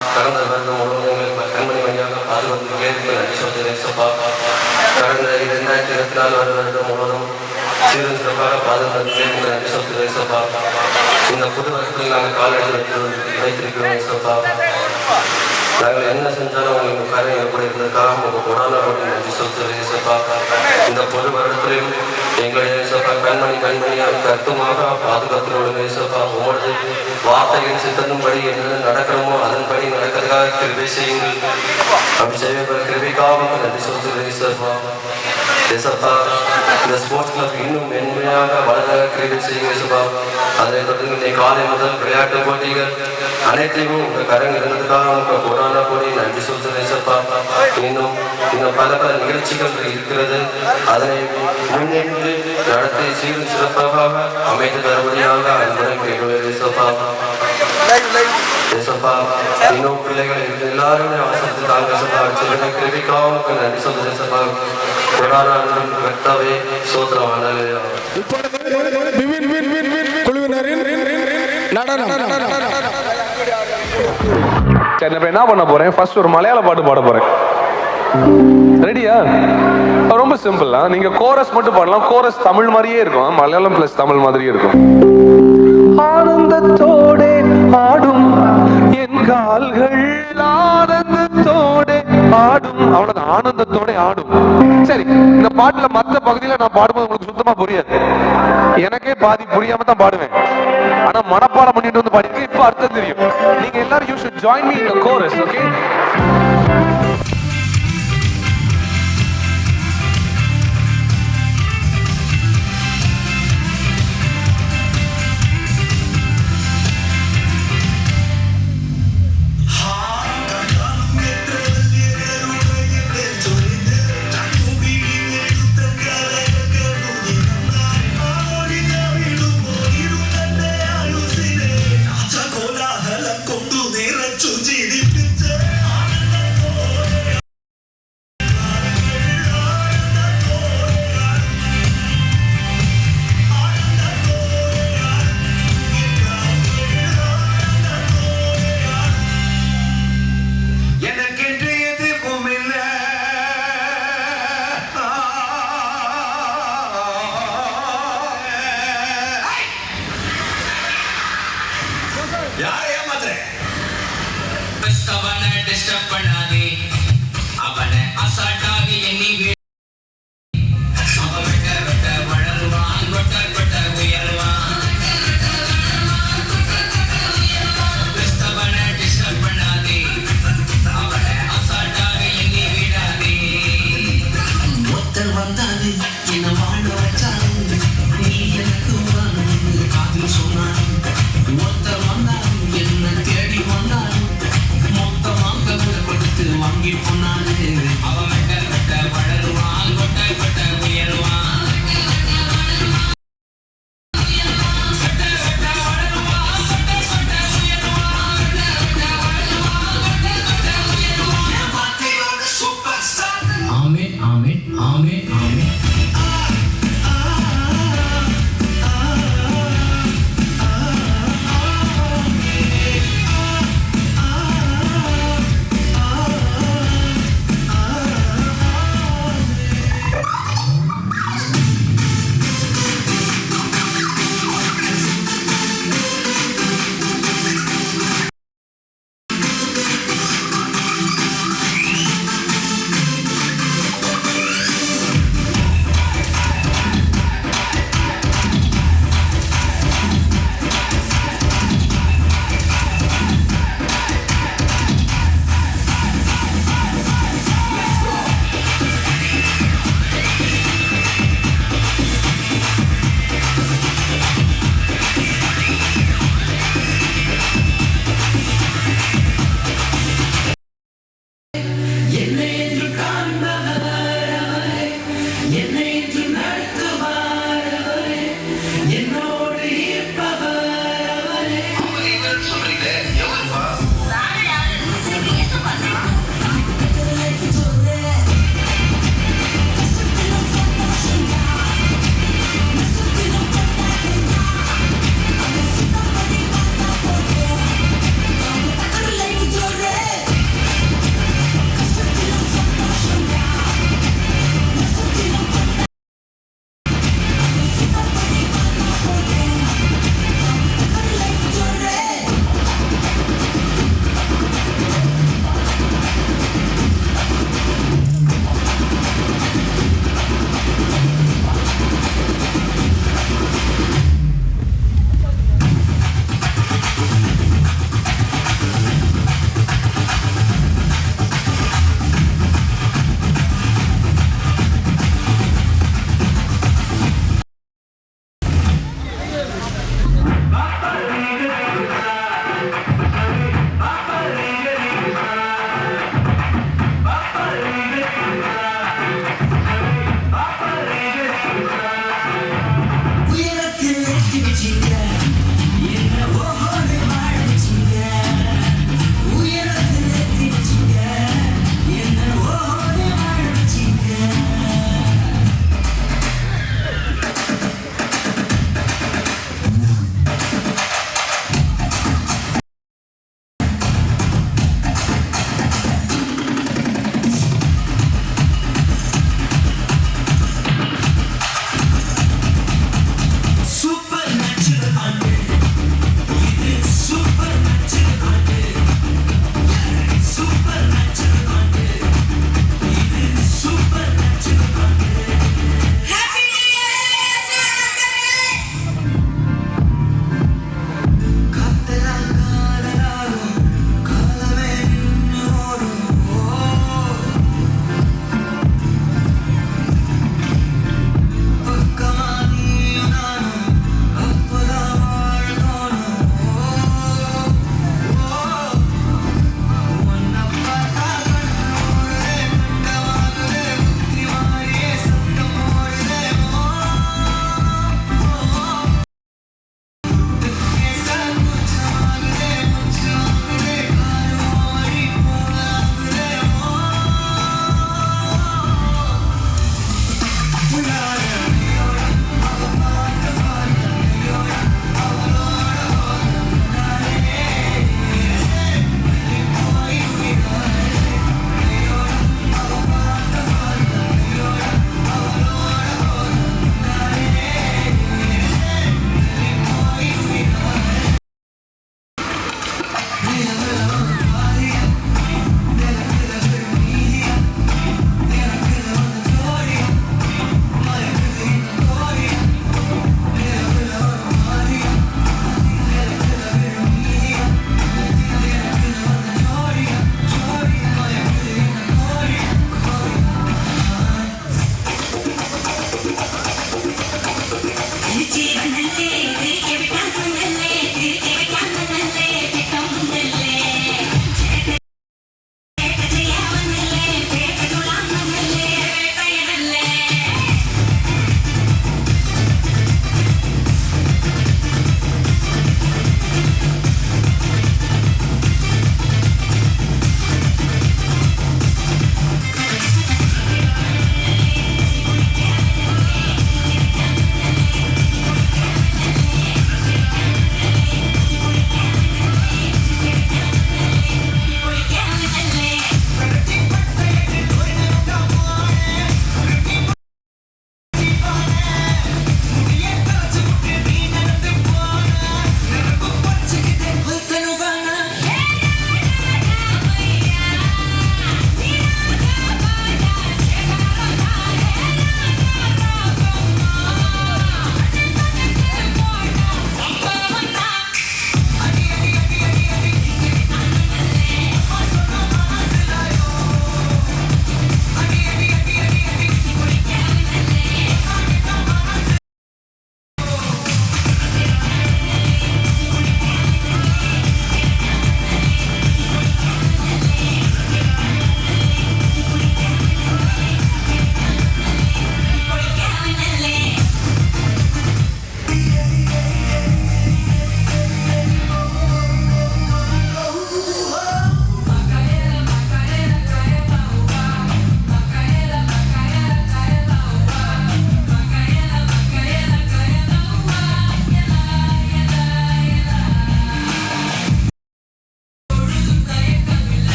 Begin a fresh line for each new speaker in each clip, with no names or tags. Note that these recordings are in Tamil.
கடந்த வருடம் முழுவதும் கண்மணி வழியாக பாதுகாப்பு நன்றி சொல்கிறேன் சப்பா. கடந்த 2024 வருடம் முழுவதும் சீரும் சிறப்பாக பாதுகாப்பு நன்றி சொல்கிறேன் சப்பா. இந்த புது வருஷத்தில் நாங்கள் காலடி வைத்திருக்கிறோம் சப்பா. நாங்கள் என்ன செஞ்சாலும் உங்களுக்கு காரியம் எப்படி இருந்ததுக்காக உங்கள் கொடான போட்டு நன்றி சொல்கிறேன் சப்பா. இந்த பொது வருடத்திலும் எங்களுடைய சப்பா கண்மணியாக கருத்துமாக பாதுகாத்து சப்பா. உங்களது வார்த்தைகள் சித்தனும்படி என்ன நடக்கிறோமோ அதன்படி நடக்கிறதுக்காக கிருபை செய்யுங்கள். அப்படி செய்ய கிருபைக்காக நன்றி சொல்கிறேன் சப்பா. சப்பா இந்த ஸ்போர்ட்ஸ் கிளப் இன்னும் மென்மையாக வளர கிருபை செய்யுங்க சப்பா. அதனை தொடர்ந்து காலை முதல் விளையாட்டு போட்டிகள் அனைத்தையும் உங்கள் கரங்க இருந்ததுக்காக உங்கள் கொரோனா போட்டி நன்றி சொல்கிறேன் சப்பா. இன்னும் பல நிகழ்ச்சிகள் இருக்கிறது. அதனை முன்னின்று நடத்தி சீரும் சிறப்பாக அமைத்து தருபடியாக அன்புடன் கேட்கிறேன் சப்பா. சப்பா இன்னும் பிள்ளைகள் எல்லாருமே அவசரத்து தாங்க சப்பா. சில கிருபிக்காக நன்றி சொல்கிறேன் சப்பா. கொரோனா கர்த்தாவே சோத்திரம்.
என்ன பண்ண போறேன்? ஃபர்ஸ்ட் ஒரு மலையாள பாட்டு பாட போறேன். ரெடியா? ரொம்ப சிம்பிள். நீங்க கோரஸ் மட்டும் பாடலாம். கோரஸ் தமிழ் மாதிரியே இருக்கும். மலையாளம் பிளஸ் தமிழ் மாதிரியே இருக்கும். ஆனந்தத்தோடே ஆடும் என் கால்கள் ஆனந்தத்தோடே ஆடும். அவ்வளவுதான், ஆனந்தத்தோட ஆடும். சரி, இந்த பாட்டுல மற்ற பகுதியில நான் பாடும்போது உங்களுக்கு சுத்தமா புரியாது. எனக்கே பாதி புரியாம தான் பாடுவேன். ஆனா மனப்பாடம் பண்ணிட்டு வந்து பாடிட்டு இப்ப அர்த்தம் தெரியும். நீங்க எல்லாரும் you should join me in the chorus, okay?
Disturb பண்ணாதே அவனை அசால்ட்டாக எண்ணி அவன் வெட்ட வெட்ட வளருவான் கொட்ட கொட்ட உயருவான் கிறிஸ்தவனை டிஸ்டர்ப் பண்ணாதே அவனை அசால்ட்டாக எண்ணி விடாதே ஒருத்தர் வந்தாரு என்ன வாழ வச்சாரு நீ எனக்கு வந்து காதில் சொன்னாரு ஒருத்தர் வந்தாரு என்ன தேடி வந்தாரு மொத்தமாக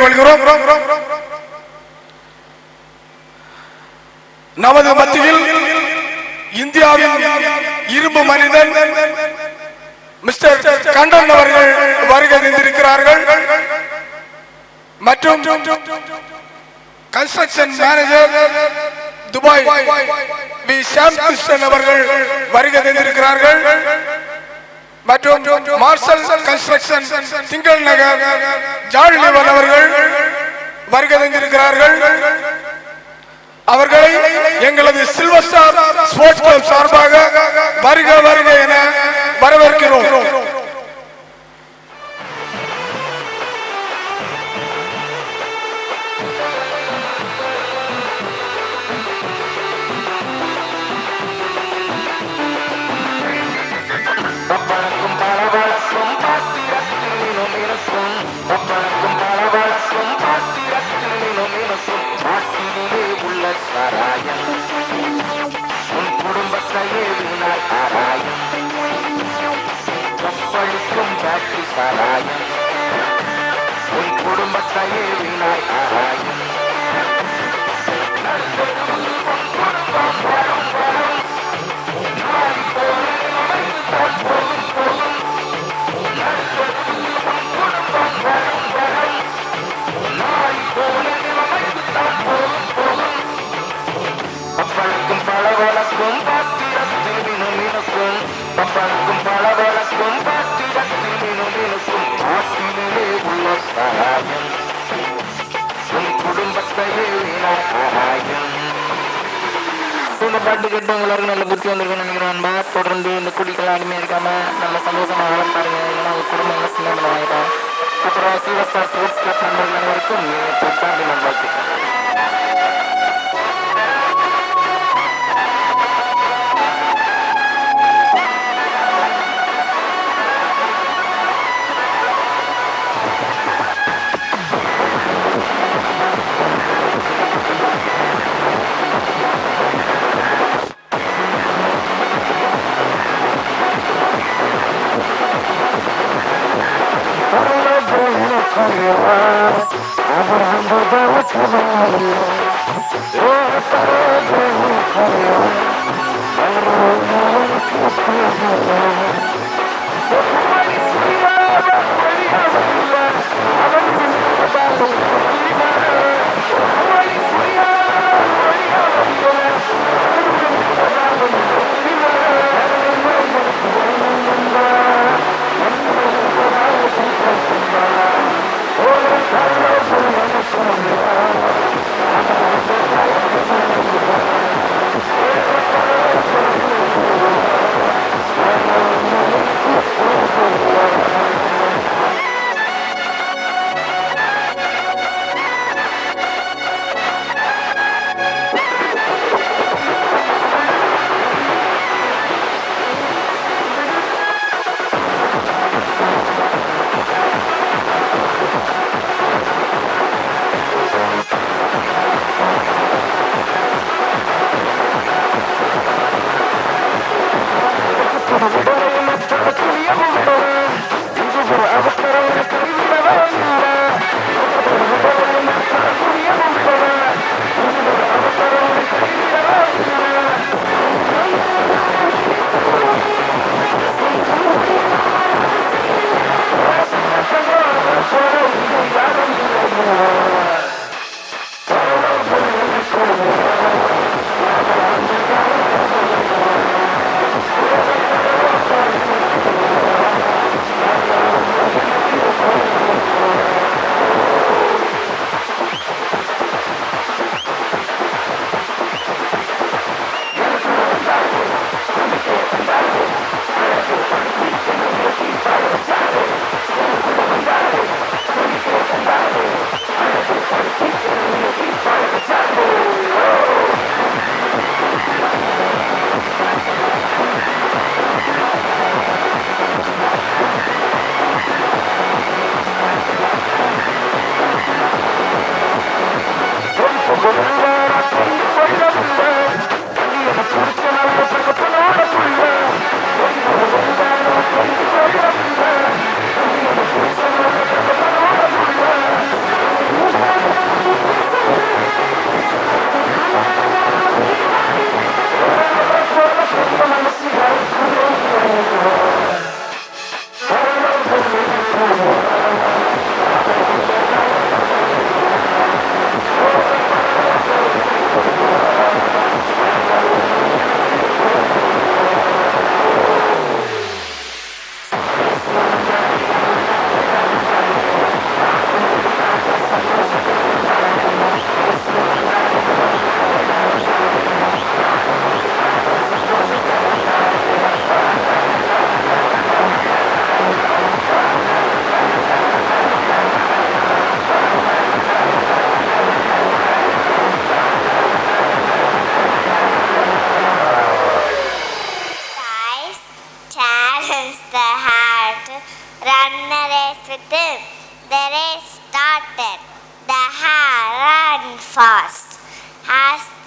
கேட்டுக்கொள்கிறோம். நமது மத்தியில் இந்தியாவின் இரும்பு மனிதன் மிஸ்டர் கண்டன் அவர்கள் வருகை தந்திருக்கிறார்கள். மற்றும் construction manager Dubai V Shyam Krishnan அவர்கள் வருகை தந்திருக்கிறார்கள். மற்றும் மார்ஷல் கன்ஸ்ட்ரக்ஷன் திங்கள் நகர் ஜான் லிவன் அவர்கள் வருகை தந்திருக்கிறார்கள். அவர்களை எங்களது சில்வர் ஸ்டார் ஸ்போர்ட்ஸ் கிளப் சார்பாக வருக வருக என வரவேற்கிறோம்.
குடும்பத்தையே வீணாய் ஆராயம் கப்பளிக்கும் காட்சி சாராயம் உன் குடும்பத்தையே வீணாய் ஆராயம் பப்பளுக்கும் பளபளக்கும் பாத்திரத்தில் மினுமினுக்கும் பப்பளுக்கும் பளபளக்கும் பாத்திரத்தில் மினுமினுக்கும் பாட்டிலே உள்ள சாராயம் உன் குடும்பத்தையே வீணாய் ஆராயம். இந்த பாட்டு கேட்டு எல்லாருக்கும் நல்ல புத்தி வந்திருக்குன்னு நினைக்கிறேன் நண்பா. தொடர்ந்து இந்த குடிக்கலாம் அடிமையாக இருக்காம நல்ல சந்தோஷமாக வளர்ப்பாருங்க. ஏன்னா உங்க குடும்பம் எல்லாம் சின்ன ஆகிட்டோம். அப்புறம் சில்வர் ஸ்டார் ஸ்போர்ட்ஸ் கிளப் நண்பர்கள் அனைவருக்கும் புத்தாண்டு நல்வாழ்த்துக்கள்.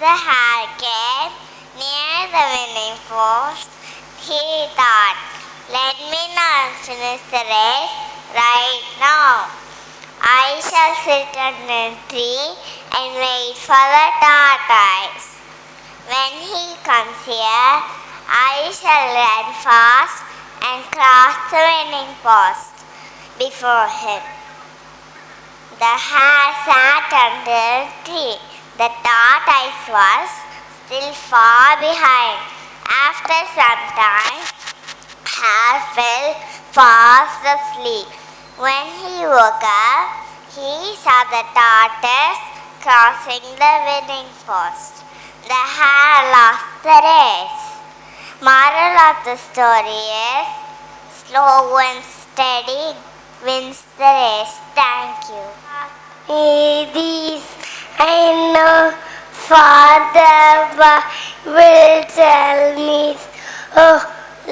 the hare came near the winning post, he thought, "Let me not finish the race right now. I shall sit under a tree and wait for the tortoise. When he comes here, I shall run fast and cross the winning post before him." The hare sat under a tree. The tortoise was still far behind. After some time, hare fell fast asleep. When he woke up, he saw the tortoise crossing the winning post. The hare lost the race. Moral of the story is, slow and steady wins the race. Thank you. These I know Father will tell me, oh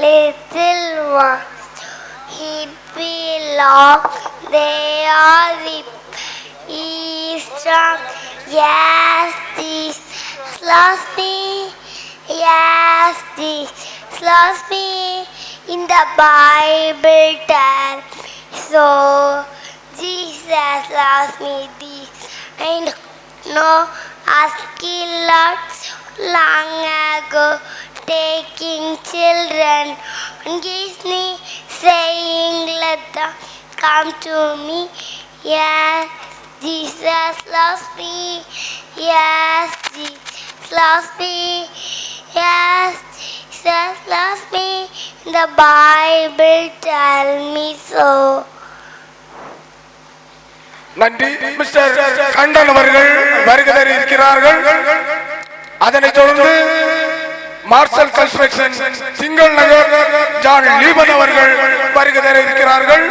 little one, he belongs, they are the he is strong, yes, this lost me, yes, this lost me, in the Bible tell so, Jesus lost me this, and no asking Lord long ago, taking children on his knee, saying, "Let them come to me." Yes, Jesus loves me. Yes, Jesus loves me. Yes, Jesus loves me. The Bible tell me so.
நன்றி. மிஸ்டர் கண்டன் அவர்கள் வருகை இருக்கிறார்கள். அதனைத் தொடர்ந்து மார்ஷல் கன்ஸ்ட்ரக்ஷன் சிங்கிள் நகர் ஜான் லீபன் அவர்கள் வருகை இருக்கிறார்கள்.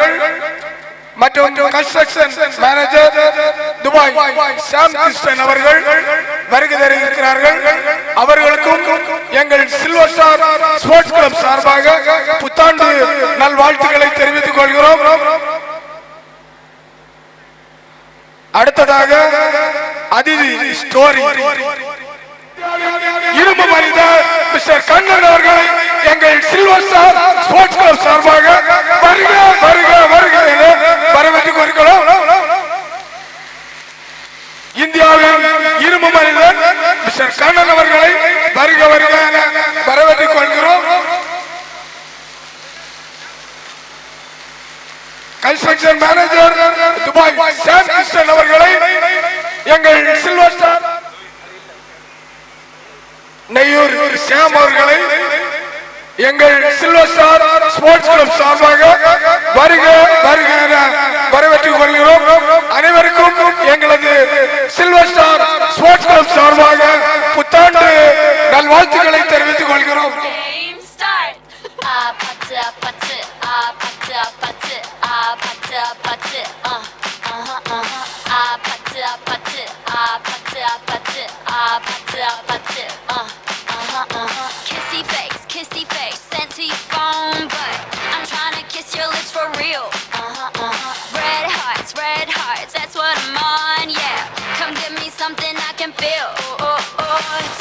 மற்றும் கன்ஸ்ட்ரக்ஷன் மேனேஜர் துபாய் சாம் கிருஷ்ணன் அவர்கள் வருகை இருக்கிறார்கள். அவர்களுக்கும் எங்கள் சில்வர் ஸ்டார் ஸ்போர்ட்ஸ் கிளப் சார்பாக புத்தாண்டு நல்வாழ்த்துக்களை தெரிவித்துக் கொள்கிறோம். அடுத்ததாக அதிதி ஸ்டோரி இரும்பு மனித மிஸ்டர் கண்ணன் அவர்களை எங்கள் சில்வர் ஸ்டார் ஸ்போர்ட்ஸ் கிளப் சார்பாக வருக வருக வருக என வரவேற்றுக் கொள்கிறோம். இந்தியாவின் இரும்பு மனிதன் மிஸ்டர் கண்ணன் அவர்களை வருக வருக என வரவேற்றுக் கொள்கிறோம். கன்ஸ்ட்ரக்ஷன் மேனேஜர் துபாய் சாம் கிருஷ்ணன் அவர்களை எங்கள் சில்வர் ஸ்டார் நெய்யூர் சாம் அவர்களை எங்கள் சில்வர் ஸ்டார் ஸ்போர்ட்ஸ் கிளப் சார்பாக வருக வருக என வரவேற்றுக் கொள்கிறோம். அனைவருக்கும் எங்களது சில்வர் ஸ்டார் ஸ்போர்ட்ஸ் கிளப் சார்பாக புத்தாண்டு நல்வாழ்த்துக்களை தெரிவித்துக் கொள்கிறோம்.
Kissy face, sent to your phone, but I'm trying to kiss your lips for real. Red hearts, that's what I'm on, yeah. Come give me something I can feel.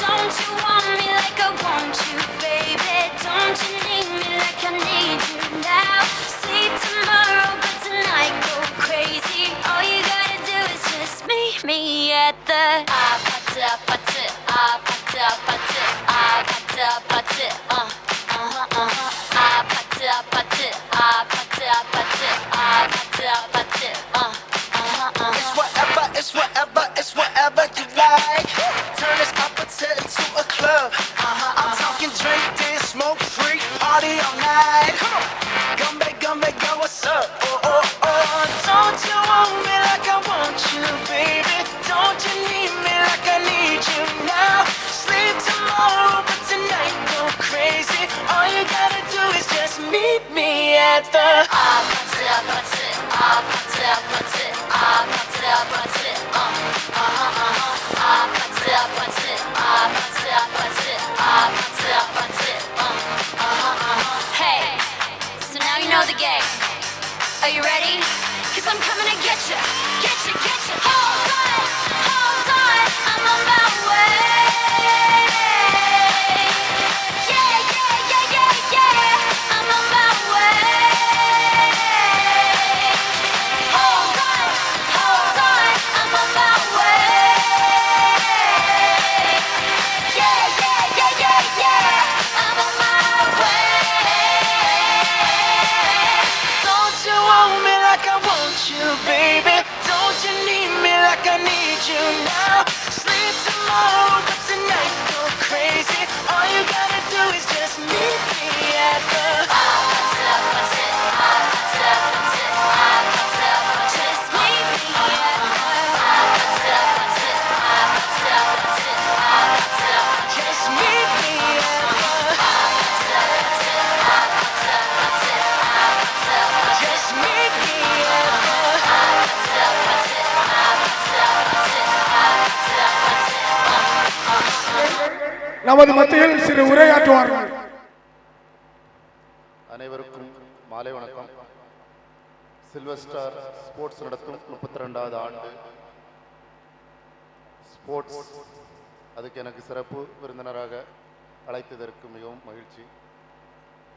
Don't you want me like I want you, baby? Don't you need me like I need you now? Sleep tomorrow, but tonight go crazy. All you gotta do is just meet me at the
It's whatever you like. Turn this opposite into a club. I'm talking drink this, smoke free, party all night. Come back, yo, what's up? Don't you want me like I want you, baby? Don't you need me like I need you now? Sleep tomorrow, but tonight go crazy. All you gotta do is just meet me at the
Hey, so now you know the game. Are you ready? 'Cause I'm coming to get you. Hold on, I'm on my way.
நமது மத்தியில் சிறு உரையாற்றுவார்கள்.
அனைவருக்கும் மாலை வணக்கம். சில்வர் ஸ்டார் ஸ்போர்ட்ஸ் நடத்தும் 32வது ஆண்டு ஸ்போர்ட்ஸ், அதுக்கு எனக்கு சிறப்பு விருந்தினராக அழைத்ததற்கு மிகவும் மகிழ்ச்சி.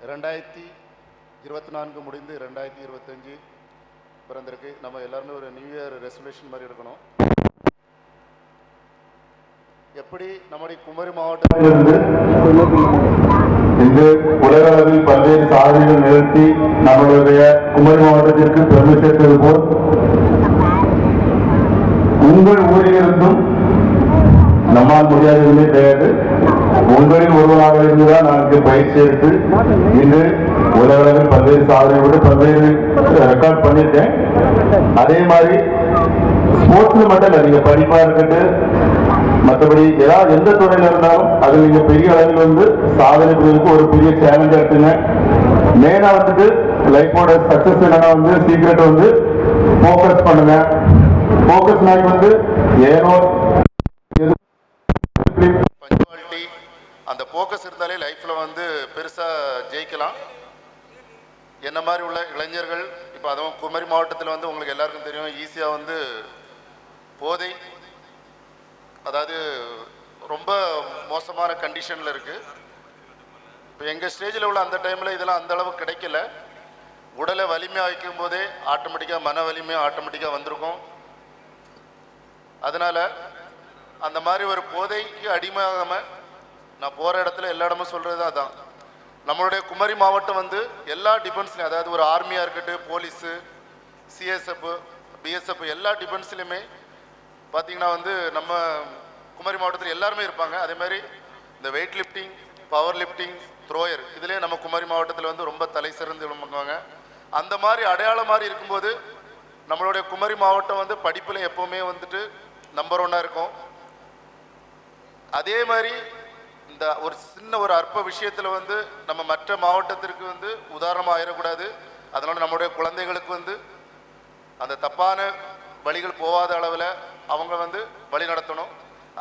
2024 முடிந்து 2025 பிறந்திருக்கு. நம்ம எல்லாருமே ஒரு நியூ இயர் ரெசல்யூஷன் மாதிரி எடுக்கணும். எப்படி நம்முடைய குமரி மாவட்டத்திலிருந்து இன்று உலக அளவில் பல்வேறு சாதனைகள் நிகழ்த்தி நம்மளுடைய குமரி மாவட்டத்திற்கு பெருமை சேர்த்தது போல் உங்கள் ஊரிலிருந்தும் நம்மால் முடியாததுமே கிடையாது. உங்களில் ஒருவராக இருந்துதான் நான் இங்கு பயிற்சி எடுத்து இன்று உலக அளவில் பல்வேறு சாதனைகளோடு பல்வேறு ரெக்கார்ட் பண்ணியிருக்கேன். அதே மாதிரி ஸ்போர்ட்ஸ்ல மட்டும் இல்லை, நீங்க படிப்பா இருக்கட்டு மற்றபடி ஏதாவது எந்த துறையில இருந்தாலும் அது நீங்க பெரிய அளவில் சாதனை புரிவதற்கு ஒரு பெரிய சேலஞ்ச் எடுத்துங்க. மெயினா லைஃபோட சக்சஸ் என்னன்னா சீக்ரெட் போக்கஸ் பண்ணுங்க. போக்கஸ் நாய்க்கு ஏனோ பஞ்சுவாலிட்டி, அந்த போக்கஸ் இருந்தாலே லைஃப்ல பெருசா ஜெயிக்கலாம். என்ன மாதிரி உள்ள இளைஞர்கள் இப்போ அதுவும் குமரி மாவட்டத்தில் உங்களுக்கு எல்லாருக்கும் தெரியும், ஈஸியா போதை, அதாவது ரொம்ப மோசமான கண்டிஷன்ல இருக்கு. இப்போ எங்க ஸ்டேஜில் உள்ள அந்த டைம்ல இதெல்லாம் அந்த அளவு கிடைக்கல. உடலை வலிமையா வைக்கும் போதே ஆட்டோமேட்டிக்கா மன வலிமையா ஆட்டோமேட்டிக்கா வந்திருக்கும். அதனால அந்த மாதிரி ஒரு போதைக்கு அடிமையாகாம நான் போற இடத்துல எல்லா இடமும் சொல்றது அதான். நம்மளுடைய குமரி மாவட்டம் எல்லா டிஃபென்ஸ்லையும், அதாவது ஒரு ஆர்மியா இருக்கட்டும், போலீஸு, சிஎஸ்எஃப், பிஎஸ்எஃப் எல்லா டிஃபென்ஸ்லையுமே பார்த்தீங்கன்னா நம்ம குமரி மாவட்டத்தில் எல்லாருமே இருப்பாங்க. அதே மாதிரி இந்த weight lifting, power lifting, thrower இதுலேயே நம்ம குமரி மாவட்டத்தில் ரொம்ப தலை சிறந்து விளங்குவாங்க. அந்த மாதிரி அடையாளம் மாதிரி இருக்கும்போது நம்மளுடைய குமரி மாவட்டம் படிப்பில் எப்போவுமே நம்பர் 1 இருக்கும். அதே மாதிரி இந்த ஒரு சின்ன ஒரு அற்ப விஷயத்தில் நம்ம மற்ற மாவட்டத்திற்கு உதாரணமாக ஆயிடக்கூடாது. அதனால நம்மளுடைய குழந்தைகளுக்கு அந்த தப்பான வழிகள் போகாத அளவில் அவங்க வழி நடத்தணும்.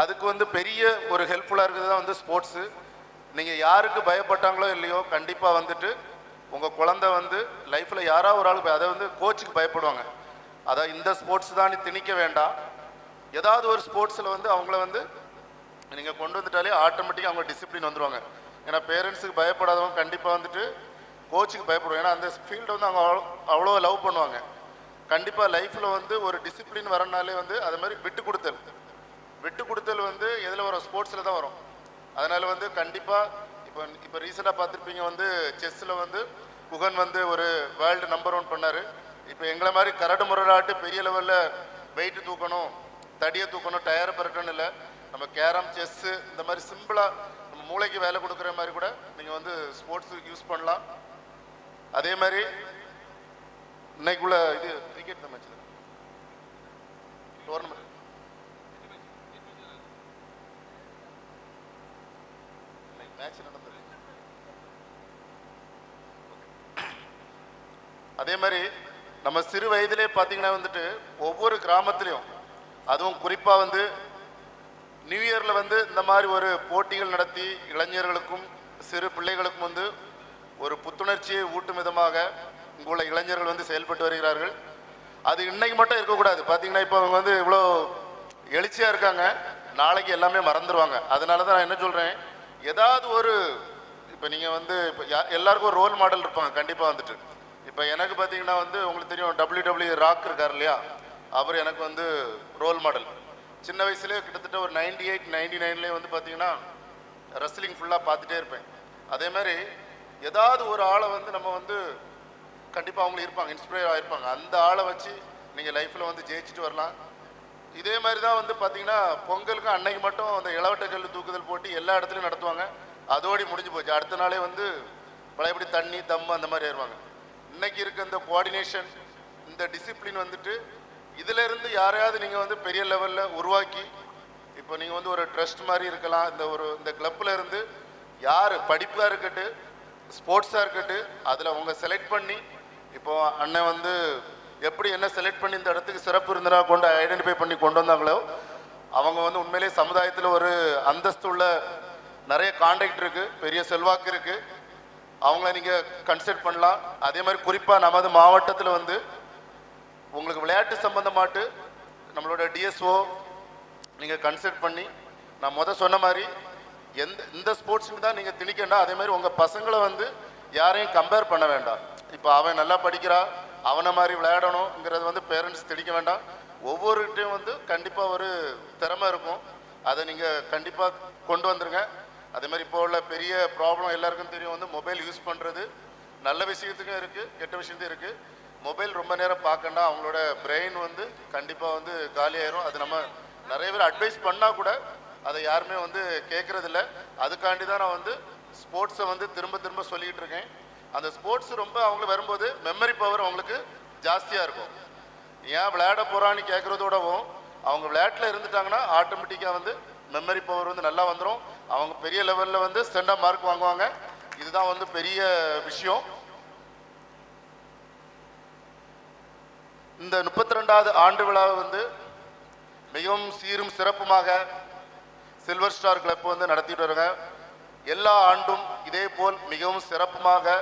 அதுக்கு பெரிய ஒரு ஹெல்ப்ஃபுல்லாக இருக்குது தான் ஸ்போர்ட்ஸு. நீங்கள் யாருக்கு பயப்பட்டாங்களோ இல்லையோ, கண்டிப்பாக உங்கள் குழந்தை லைஃப்பில் யாராவது ஒரு ஆள் அதை கோச்சுக்கு பயப்படுவாங்க. அதான் இந்த ஸ்போர்ட்ஸ் தான் திணிக்க வேண்டாம். ஏதாவது ஒரு ஸ்போர்ட்ஸில் அவங்கள நீங்கள் கொண்டு வந்துட்டாலே ஆட்டோமேட்டிக்காக அவங்க டிசிப்ளின் வந்துடுவாங்க. ஏன்னா பேரண்ட்ஸுக்கு பயப்படாதவங்க கண்டிப்பாக கோச்சுக்கு பயப்படுவாங்க. ஏன்னா அந்த ஃபீல்டை அவங்க அவ்வளோ லவ் பண்ணுவாங்க. கண்டிப்பாக லைஃப்பில் ஒரு டிசிப்ளின் வரனாலே அது மாதிரி விட்டு கொடுத்தல் எதில் வரும்? ஸ்போர்ட்ஸில் தான் வரும். அதனால் கண்டிப்பாக இப்போ ரீசெண்டாக பார்த்துருப்பீங்க, செஸ்ஸில் குகன் ஒரு வேர்ல்டு நம்பர் 1 பண்ணார். இப்போ எங்களை மாதிரி கரடு முரடாட்டு பெரிய லெவலில் வெயிட்டு தூக்கணும், தடியை தூக்கணும், டயர் பறக்கணும் இல்லை. நம்ம கேரம், செஸ்ஸு இந்த மாதிரி சிம்பிளாக நம்ம மூளைக்கு வேலை கொடுக்குற மாதிரி கூட நீங்கள் ஸ்போர்ட்ஸு யூஸ் பண்ணலாம். அதே மாதிரி இன்னைக்குள்ள இது கிரிக்கெட் தான் மேட்ச் டோர்னமெண்ட் மேட்ச் நடந்தது. அதே மாதிரி நம்ம சிறு வயதிலே பார்த்தீங்கன்னா ஒவ்வொரு கிராமத்திலையும், அதுவும் குறிப்பாக நியூ இயரில் இந்த மாதிரி ஒரு போட்டிகள் நடத்தி இளைஞர்களுக்கும் சிறு பிள்ளைகளுக்கும் ஒரு புத்துணர்ச்சியை ஊட்டும் விதமாக இங்குள்ள இளைஞர்கள் செயல்பட்டு வருகிறார்கள். அது இன்னைக்கு மட்டும் இருக்கக்கூடாது. பார்த்தீங்கன்னா இப்போ அவங்க இவ்வளோ எழுச்சியாக இருக்காங்க, நாளைக்கு எல்லாமே மறந்துடுவாங்க. அதனால தான் நான் என்ன சொல்கிறேன், ஏதாவது ஒரு இப்போ நீங்கள் இப்போ எல்லாருக்கும் ஒரு ரோல் மாடல் இருப்பாங்க கண்டிப்பாக. இப்போ எனக்கு பார்த்தீங்கன்னா உங்களுக்கு தெரியும் WWE ராக் இருக்கார் இல்லையா, அவர் எனக்கு ரோல் மாடல். சின்ன வயசுலேயே கிட்டத்தட்ட ஒரு 98, 99லேயே பார்த்தீங்கன்னா ரெஸ்லிங் ஃபுல்லாக பார்த்துட்டே இருப்பேன். அதே மாதிரி ஏதாவது ஒரு ஆளை நம்ம கண்டிப்பாக அவங்களும் இருப்பாங்க, இன்ஸ்பயர் ஆகிருப்பாங்க. அந்த ஆளை வச்சு நீங்கள் லைஃப்பில் ஜெயிச்சுட்டு வரலாம். இதே மாதிரி தான் பார்த்தீங்கன்னா பொங்கலுக்கு அன்னைக்கு மட்டும் அந்த இளவட்டக்கல் தூக்குதல் போட்டி எல்லா இடத்துலையும் நடத்துவாங்க. அதோடி முடிஞ்சு போச்சு. அடுத்த நாளே பழையபடி தண்ணி தம்மு அந்த மாதிரி ஏறுவாங்க. இன்னைக்கு இருக்க இந்த கோஆர்டினேஷன், இந்த டிசிப்ளின் இதிலிருந்து யாரையாவது நீங்கள் பெரிய லெவலில் உருவாக்கி, இப்போ நீங்கள் ஒரு ட்ரஸ்ட் மாதிரி இருக்கலாம். இந்த கிளப்பில் இருந்து யார் படிப்பாக இருக்கட்டு, ஸ்போர்ட்ஸாக இருக்கட்டு, அதில் அவங்க செலக்ட் பண்ணி, இப்போ அண்ணன் எப்படி என்ன செலக்ட் பண்ணி இந்த இடத்துக்கு சிறப்பு விருந்தினராக கொண்டு ஐடென்டிஃபை பண்ணி கொண்டு வந்தாங்களோ, அவங்க உண்மையிலே சமுதாயத்தில் ஒரு அந்தஸ்து உள்ள நிறைய கான்டாக்ட் இருக்குது, பெரிய செல்வாக்கு இருக்குது, அவங்கள நீங்கள் கன்சல்ட் பண்ணலாம். அதே மாதிரி குறிப்பாக நமது மாவட்டத்தில் வந்து உங்களுக்கு விளையாட்டு சம்பந்தமாட்டு நம்மளோட டிஎஸ்ஓ நீங்கள் கன்சல்ட் பண்ணி, நான் சொன்ன மாதிரி இந்த ஸ்போர்ட்ஸுக்கு தான் நீங்கள் திணிக்கண்டா. அதே மாதிரி உங்கள் பசங்களை வந்து யாரையும் கம்பேர் பண்ண வேண்டாம். இப்போ அவன் நல்லா படிக்கிறா, அவனை மாதிரி விளையாடணுங்கிறது வந்து பேரண்ட்ஸ் திணிக்க வேண்டாம். ஒவ்வொருகிட்டையும் வந்து கண்டிப்பாக ஒரு திறமை இருக்கும், அதை நீங்கள் கண்டிப்பாக கொண்டு வந்துருங்க. அதே மாதிரி இப்போ உள்ள பெரிய ப்ராப்ளம் எல்லாருக்கும் தெரியும், வந்து மொபைல் யூஸ் பண்ணுறது நல்ல விஷயத்துக்கும் இருக்குது, கெட்ட விஷயத்துக்கும் இருக்குது. மொபைல் ரொம்ப நேரம் பார்க்கண்டா, அவங்களோட பிரெயின் வந்து கண்டிப்பாக வந்து காலியாயிரும். அது நம்ம நிறைய பேர் அட்வைஸ் பண்ணால் கூட அதை யாருமே வந்து கேட்குறதில்ல. அதுக்காண்டி தான் நான் வந்து ஸ்போர்ட்ஸை வந்து திரும்ப திரும்ப சொல்லிக்கிட்டு இருக்கேன். அந்த ஸ்போர்ட்ஸ் ரொம்ப அவங்களுக்கு வரும்போது மெமரி பவர் அவங்களுக்கு ஜாஸ்தியாக இருக்கும். ஏன் விளையாட போகிறான்னு கேட்குறதோடவும் அவங்க விளையாட்டில் இருந்துட்டாங்கன்னா ஆட்டோமேட்டிக்காக வந்து மெமரி பவர் வந்து நல்லா வந்துடும். அவங்க பெரிய லெவலில் வந்து ஸ்டாண்டர்ட் மார்க் வாங்குவாங்க. இதுதான் வந்து பெரிய விஷயம். இந்த 32வது ஆண்டு விழாவை வந்து மிகவும் சீரும் சிறப்புமாக சில்வர் ஸ்டார் கிளப் வந்து நடத்திட்டு வருங்க. எல்லா ஆண்டும் இதே போல் மிகவும் சிறப்புமாக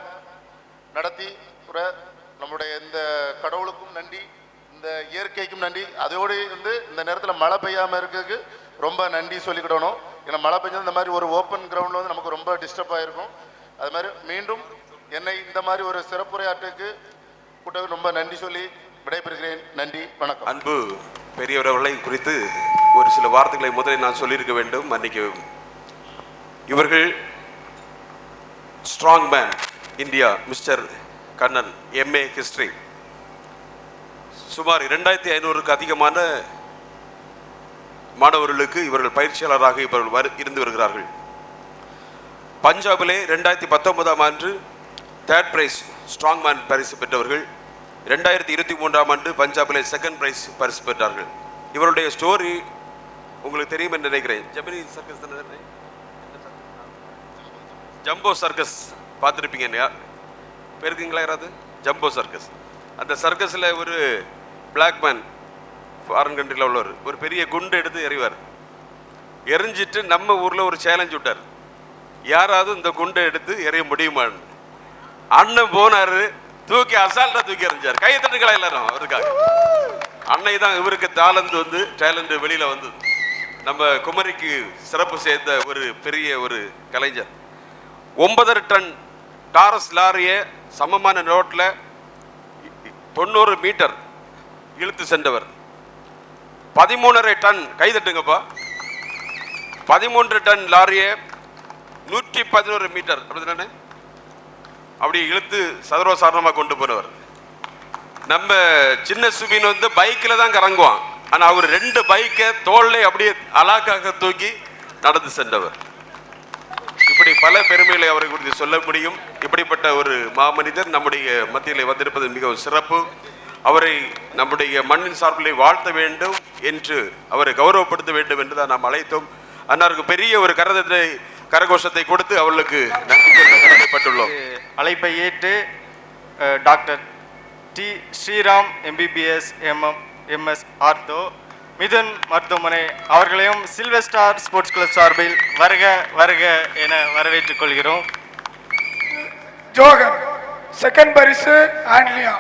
நடத்தி நம்முடைய இந்த கடவுளுக்கும் நன்றி, இந்த இயற்கைக்கும் நன்றி. அதோடு வந்து இந்த நேரத்தில் மழை பெய்யாமல் இருக்கிறதுக்கு ரொம்ப நன்றி சொல்லிக்கிடணும். ஏன்னா மழை பெஞ்சது இந்த மாதிரி ஒரு ஓப்பன் கிரவுண்டில் வந்து நமக்கு ரொம்ப டிஸ்டர்ப் ஆகிருக்கும். அது மாதிரி மீண்டும் என்னை இந்த மாதிரி ஒரு சிறப்புரையாற்றுக்கு கூட்டத்துக்கு ரொம்ப நன்றி சொல்லி விடைபெறுகிறேன். நன்றி, வணக்கம்.
அன்பு பெரியவர்களை குறித்து ஒரு சில வார்த்தைகளை முதலில் நான் சொல்லியிருக்க வேண்டும், மன்னிக்கவும். இவர்கள் strong man India mister Kannan, MA history. சுமார் 2500க்கு அதிகமான மாணவர்களுக்கு இவர்கள் பயிற்சியாளராக இவர்கள் இருந்து வருகிறார்கள். பஞ்சாபிலே 2019ஆம் ஆண்டு 3rd பிரைஸ் ஸ்ட்ராங் மேன் பரிசு பெற்றவர்கள். 2023ஆம் ஆண்டு பஞ்சாபிலே 2nd பிரைஸ் பரிசு பெற்றார்கள். இவருடைய ஸ்டோரி உங்களுக்கு தெரியும் என்று நினைக்கிறேன். ஜெமினி சர்க்கஸ், ஜம்போ சர்க்கஸ் பார்த்துருப்பீங்க. பேருக்குங்களா யாராவது? Jumbo circus. அந்த சர்க்கஸில் ஒரு பிளாக் மேன், ஃபாரின் கண்ட்ரியில் உள்ளவர், ஒரு பெரிய குண்டு எடுத்து எறிவார். எரிஞ்சிட்டு நம்ம ஊரில் ஒரு சேலஞ்ச் விட்டார், யாராவது இந்த குண்டை எடுத்து எறிய முடியுமான்னு. அண்ணன் போனார், தூக்கி அசால்ட்டாக தூக்கி எறிஞ்சார். கையை தட்டுங்களா எல்லாரும் அவருக்காக. அன்னை தான் இவருக்கு டேலண்ட் வெளியில் வந்தது. நம்ம குமரிக்கு சிறப்பு சேர்ந்த ஒரு பெரிய ஒரு கலைஞர். 9.5 டன் டாரஸ் லாரியை சமமான ரோட்டில் 90 மீட்டர் இழுத்து சென்றவர். 13.5 டன், கைதட்டுங்கப்பா, 13 டன் லாரியை 111 மீட்டர் அப்படிதானே அப்படி இழுத்து சர்வசாதாரணமாக கொண்டு போனவர். நம்ம சின்ன சுபின் வந்து பைக்கில் தான் கறங்குவான், ஆனால் அவர் 2 பைக்கை தோல்லை அப்படியே அலாக்காக தூக்கி நடந்து சென்றவர். இப்படி பல பெருமைகளை அவரை குறித்து சொல்ல முடியும். இப்படிப்பட்ட ஒரு மாமனிதர் நம்முடைய மத்தியில் வந்திருப்பது மிகவும் சிறப்பு. அவரை நம்முடைய மண்ணின் சார்பிலே வாழ்த்த வேண்டும் என்று, அவரை கௌரவப்படுத்த வேண்டும் என்று தான் நாம் அழைத்தோம். அன்னாருக்கு பெரிய ஒரு கரகோஷத்தை கொடுத்து அவர்களுக்கு நன்றி கடமைப்பட்டுள்ளோம்.
அழைப்பை ஏற்று doctor T Sriram MBBS MS ortho Mithun மருத்துவமனை அவர்களையும் சில்வர் ஸ்டார் ஸ்போர்ட்ஸ் கிளப் சார்பில் வருக வருக என வரவேற்றுக் கொள்கிறோம்.
ஜோகன் 2nd பரிசு ஆண்ட்லியா.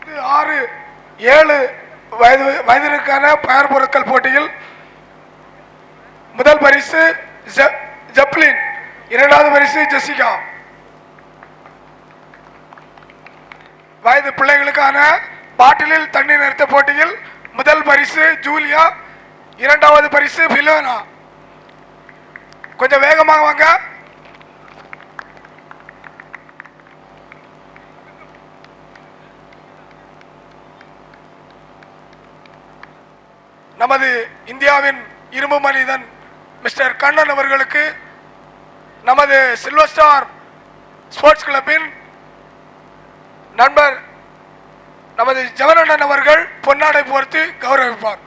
இது 6-7 வயதிற்கான பயர் பொருட்கள் போட்டியில் முதல் பரிசு ஜப்ளின், 2வது பரிசு ஜெசிகா. வயது பிள்ளைகளுக்கான பாட்டிலில் தண்ணீர் நிறுத்த போட்டியில் முதல் பரிசு ஜூலியா, 2வது பரிசு பிலோனா. கொஞ்சம் வேகமாக வாங்க. நமது இந்தியாவின் இரும்பு மனிதன் மிஸ்டர் கண்ணன் அவர்களுக்கு நமது சில்வர் ஸ்டார் ஸ்போர்ட்ஸ் கிளப்பின் நண்பர் நமது ஜெகனண்ணன் அவர்கள் பொன்னாடை போர்த்து கௌரவிப்பார்.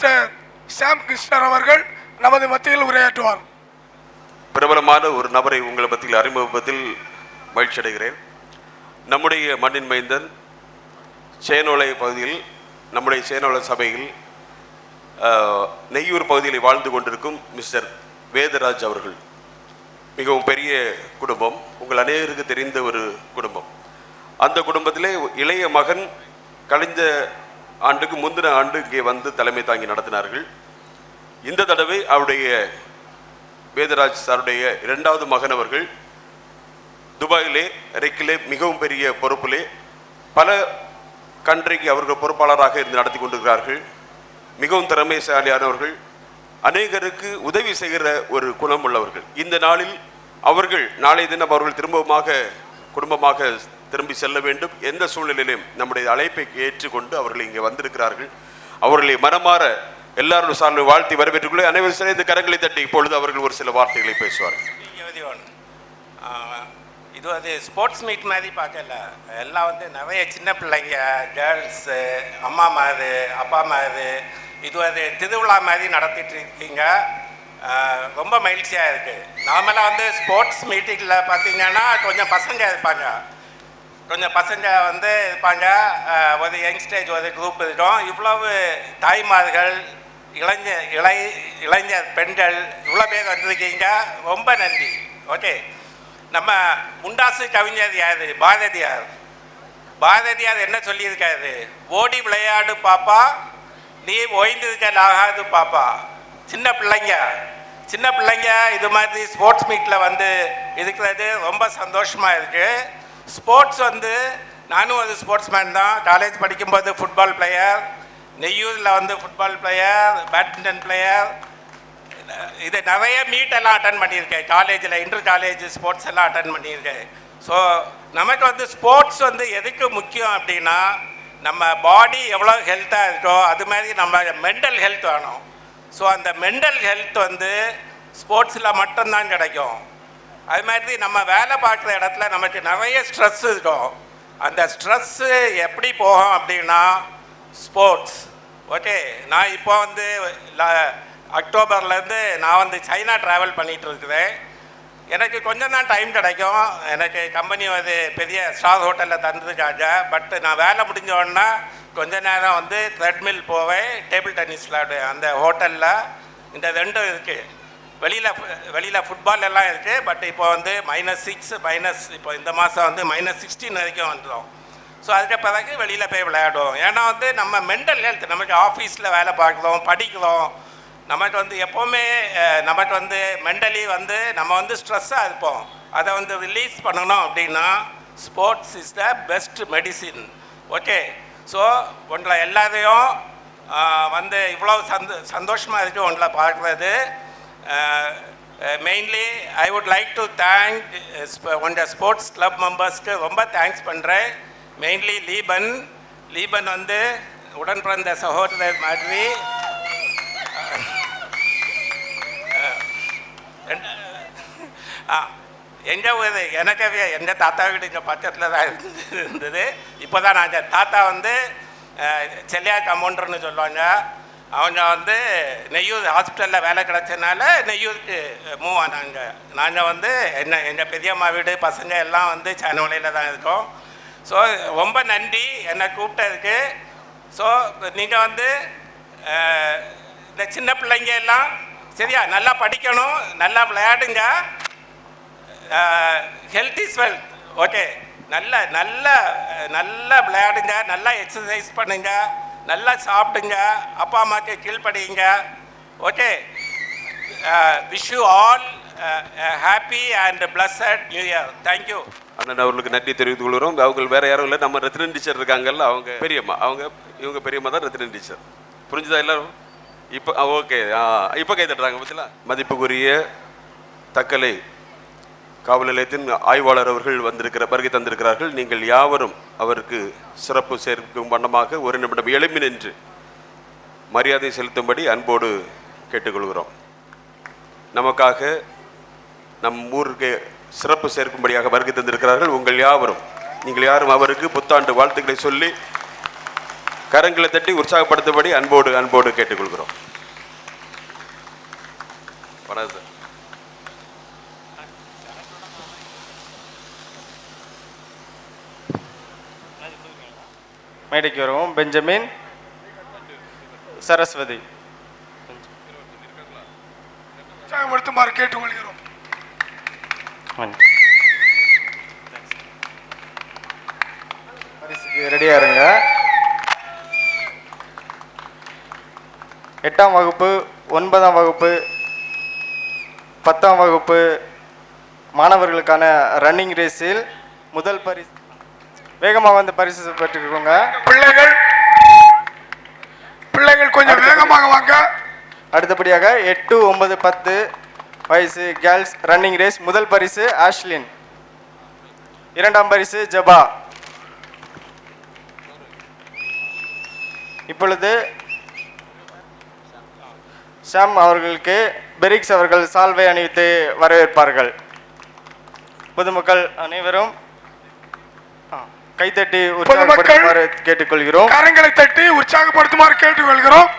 மிஸ்டர் சாம் கிருஷ்ணர் அவர்கள் நமது மத்தியில் உரையாற்றுவார்.
பிரபலமான ஒரு நபரை உங்கள் மத்தியில் அறிமுகத்தில் மகிழ்ச்சி அடைகிறேன். நம்முடைய மண்ணின் மைந்தன் சேனோலை பகுதியில், நம்முடைய சேனோலை சபையில் நெய்யூர் பகுதியில் வாழ்ந்து கொண்டிருக்கும் மிஸ்டர் வேதராஜ் அவர்கள். மிகவும் பெரிய குடும்பம், உங்கள் அனைவருக்கு தெரிந்த ஒரு குடும்பம். அந்த குடும்பத்திலே இளைய மகன் கழிந்த ஆண்டுக்கு முந்தின ஆண்டு இங்கே வந்து தலைமை தாங்கி நடத்தினார்கள். இந்த தடவை அவருடைய வேதராஜ் சாருடைய இரண்டாவது மகன் அவர்கள் துபாயிலே ரெக்கிலே மிகவும் பெரிய பொறுப்பிலே பல கண்ட்ரிக்கு அவர்கள் பொறுப்பாளராக இருந்து நடத்தி கொண்டிருக்கிறார்கள். மிகவும் திறமைசாலியானவர்கள், அநேகருக்கு உதவி செய்கிற ஒரு குணம் உள்ளவர்கள். இந்த நாளில் அவர்கள் நாளை தினம் அவர்கள் திரும்பமாக குடும்பமாக திரும்பி செல்ல வேண்டும். எந்த சூழ்நிலையிலும் நம்முடைய அழைப்பை ஏற்றுக்கொண்டு அவர்கள் இங்கே வந்திருக்கிறார்கள். அவர்களை மனமாற எல்லாரும் சார்பில் வாழ்த்தி வரவேற்றுக்குள்ளே அனைவரும் சேர்ந்து கரங்களை தட்டி இப்பொழுது அவர்கள் ஒரு சில வார்த்தைகளை பேசுவார்கள்.
இது வந்து ஸ்போர்ட்ஸ் மீட் மாதிரி பார்க்கல, எல்லாம் வந்து நிறைய சின்ன பிள்ளைங்க, கேர்ள்ஸு, அம்மா மாதிரி, அப்பா மாதிரி, இது வந்து திருவிழா மாதிரி நடத்திட்டு இருக்கீங்க. ரொம்ப மகிழ்ச்சியாக இருக்குது. நார்மலாக வந்து ஸ்போர்ட்ஸ் மீட்டிங்கில் பார்த்தீங்கன்னா கொஞ்சம் பசங்க இருப்பாங்க, இருப்பாங்க, ஒரு யங்ஸ்டேஜ் ஒரு குரூப் இருக்கும். இவ்வளவு தாய்மார்கள், இளைஞர் பெண்கள் இவ்வளோ பேர் வந்திருக்கீங்க, ரொம்ப நன்றி. ஓகே, நம்ம முண்டாசு கவிஞர் யார்? பாரதியார். பாரதியார் என்ன சொல்லியிருக்காரு? ஓடி விளையாடு பாப்பா, நீ ஓய்ந்திருக்கல் ஆகாது பாப்பா. சின்ன பிள்ளைங்க இது மாதிரி ஸ்போர்ட்ஸ் மீட்டில் வந்து இருக்கிறது ரொம்ப சந்தோஷமாக இருக்குது. ஸ்போர்ட்ஸ் வந்து நானும் ஒரு ஸ்போர்ட்ஸ் மேன் தான். காலேஜ் படிக்கும்போது ஃபுட்பால் பிளேயர், நெய்யூரில் வந்து ஃபுட்பால் பிளேயர், பேட்மிண்டன் பிளேயர், இது நிறைய மீட்டெல்லாம் அட்டன் பண்ணியிருக்கேன். காலேஜில் இன்டர் காலேஜ் ஸ்போர்ட்ஸ் எல்லாம் அட்டன் பண்ணியிருக்கேன். ஸோ நமக்கு வந்து ஸ்போர்ட்ஸ் வந்து எதுக்கு முக்கியம் அப்படின்னா, நம்ம பாடி எவ்வளோ ஹெல்த்தாக இருக்கோ அது மாதிரி நம்ம மென்டல் ஹெல்த் வேணும். ஸோ அந்த மென்டல் ஹெல்த் வந்து ஸ்போர்ட்ஸில் மட்டும்தான் கிடைக்கும். அது மாதிரி நம்ம வேலை பார்க்குற இடத்துல நமக்கு நிறைய ஸ்ட்ரெஸ் இருக்கும். அந்த ஸ்ட்ரெஸ்ஸு எப்படி போகும் அப்படின்னா ஸ்போர்ட்ஸ். ஓகே, நான் இப்போ வந்து அக்டோபர்லேருந்து நான் வந்து சைனா ட்ராவல் பண்ணிகிட்டு இருக்கிறேன். எனக்கு கொஞ்சம் தான் டைம் கிடைக்கும். எனக்கு கம்பெனி வந்து பெரிய ஸ்டார் ஹோட்டலில் தந்துருக்காங்க. பட் நான் வேலை முடிஞ்சோடனே கொஞ்ச நேரம் வந்து த்ரெட்மில் போவேன், டேபிள் டென்னிஸ் விளையாடுவேன். அந்த ஹோட்டலில் இந்த ரெண்டும் இருக்குது. வெளியில் ஃபுட்பால் எல்லாம் இருக்குது. பட் இப்போ வந்து -6 இப்போ இந்த மாதம் வந்து -16 வரைக்கும் வந்துடும். ஸோ அதுக்கு பிறகு வெளியில் போய் விளையாடுவோம். ஏன்னா வந்து நம்ம மென்டல் ஹெல்த், நமக்கு ஆஃபீஸில் வேலை பார்க்குறோம், படிக்கிறோம், நமக்கு வந்து எப்போவுமே நமக்கு வந்து மென்டலி வந்து நம்ம வந்து ஸ்ட்ரெஸ்ஸாக இருப்போம். அதை வந்து ரிலீஸ் பண்ணணும் அப்படின்னா sports is the best medicine. Okay, so உங்களை எல்லாரையும் வந்து இவ்வளோ சந்தோஷமாக இருக்குது உங்களை பார்க்குறது. Mainly I would like to thank உங்கள் ஸ்போர்ட்ஸ் கிளப் மெம்பர்ஸ்க்கு ரொம்ப தேங்க்ஸ் பண்ணுறேன். மெயின்லி லீபன் வந்து உடன் பிறந்த சகோதரர் மாதிரி. எங்கள் ஊர் எனக்கவே எங்கள் தாத்தா வீடு இங்கே பக்கத்தில் தான் இருந்தது. இப்போ தான் நான் தாத்தா வந்து செல்லியா கமௌண்டர்னு சொல்லுவாங்க. அவங்க வந்து நெய்யூர் ஹாஸ்பிட்டலில் வேலை கிடச்சதுனால நெய்யூருக்கு மூவ் ஆனாங்க. நாங்கள் வந்து எங்கள் பெரியம்மா வீடு பசங்க எல்லாம் வந்து சேனவலையில் தான் இருக்கோம். ஸோ ரொம்ப நன்றி என்னை கூப்பிட்டதுக்கு. ஸோ நீங்கள் வந்து இந்த சின்ன பிள்ளைங்க எல்லாம் சரியா நல்லா படிக்கணும், நல்லா விளையாடுங்க. Health is wealth. ஓகே, நல்லா விளையாடுங்க, நல்லா எக்ஸசைஸ் பண்ணுங்க, நல்லா சாப்பிடுங்க, அப்பா அம்மாவுக்கு கீழ்படியுங்க. Okay, wish you all happy and blessed new year. Thank you.
அண்ணன் அவர்களுக்கு நன்றி தெரிவித்துக் கொள்கிறோம். அவங்க வேற யாரும் இல்லை, நம்ம ரத்னன் டீச்சர் இருக்காங்கல்ல, அவங்க பெரியம்மா, இவங்க பெரியம்மா தான் ரத்னன் டீச்சர். புரிஞ்சுதா எல்லாரும்? இப்போ ஓகே, இப்போ கை தட்டுறாங்க பத்தில. மதிப்புக்குரிய தக்கலை காவல் நிலையத்தின் ஆய்வாளர் அவர்கள் வருகை தந்திருக்கிறார்கள். நீங்கள் யாவரும் அவருக்கு சிறப்பு சேர்க்கும் வண்ணமாக ஒரு நிமிடம் எழும்பி நின்று மரியாதை செலுத்தும்படி அன்போடு கேட்டுக்கொள்கிறோம். நமக்காக நம் ஊருக்கு சிறப்பு சேர்க்கும்படியாக வருகை தந்திருக்கிறார்கள். நீங்கள் யாரும் அவருக்கு புத்தாண்டு வாழ்த்துக்களை சொல்லி கரங்களை தட்டி உற்சாகப்படுத்தபடி அன்போடு கேட்டுக்கொள்கிறோம். வராது சார்.
மேடைக்கு வருவோம். பெஞ்சமின், சரஸ்வதி.
உற்சாகப்படுத்துமாறு கேட்டுக்கொள்கிறோம்.
பரிசுக்கு ரெடியா இருங்க. 8ஆம் வகுப்பு, 9ஆம் வகுப்பு, 10ஆம் வகுப்பு மாணவர்களுக்கான ரன்னிங் ரேஸில் முதல் பரிசு. வேகமாக வந்து பரிசு பெற்றுக்கோங்க.
பிள்ளைகள் கொஞ்சம் வேகமாக வாங்க.
அடுத்தபடியாக 8, 9, 10 வயசு கேர்ள்ஸ் ரன்னிங் ரேஸ் முதல் பரிசு ஆஷ்லின், 2ஆம் பரிசு ஜபா. இப்பொழுது ஷாம் அவர்களுக்கு பெரிக்ஸ் அவர்கள் சால்வை அணிவித்து வரவேற்பார்கள். பொதுமக்கள் அனைவரும் கைத்தட்டி உற்சாகப்படுத்துமாறு கேட்டுக்கொள்கிறோம்.
கரங்களை தட்டி உற்சாகப்படுத்துமாறு கேட்டுக்கொள்கிறோம்.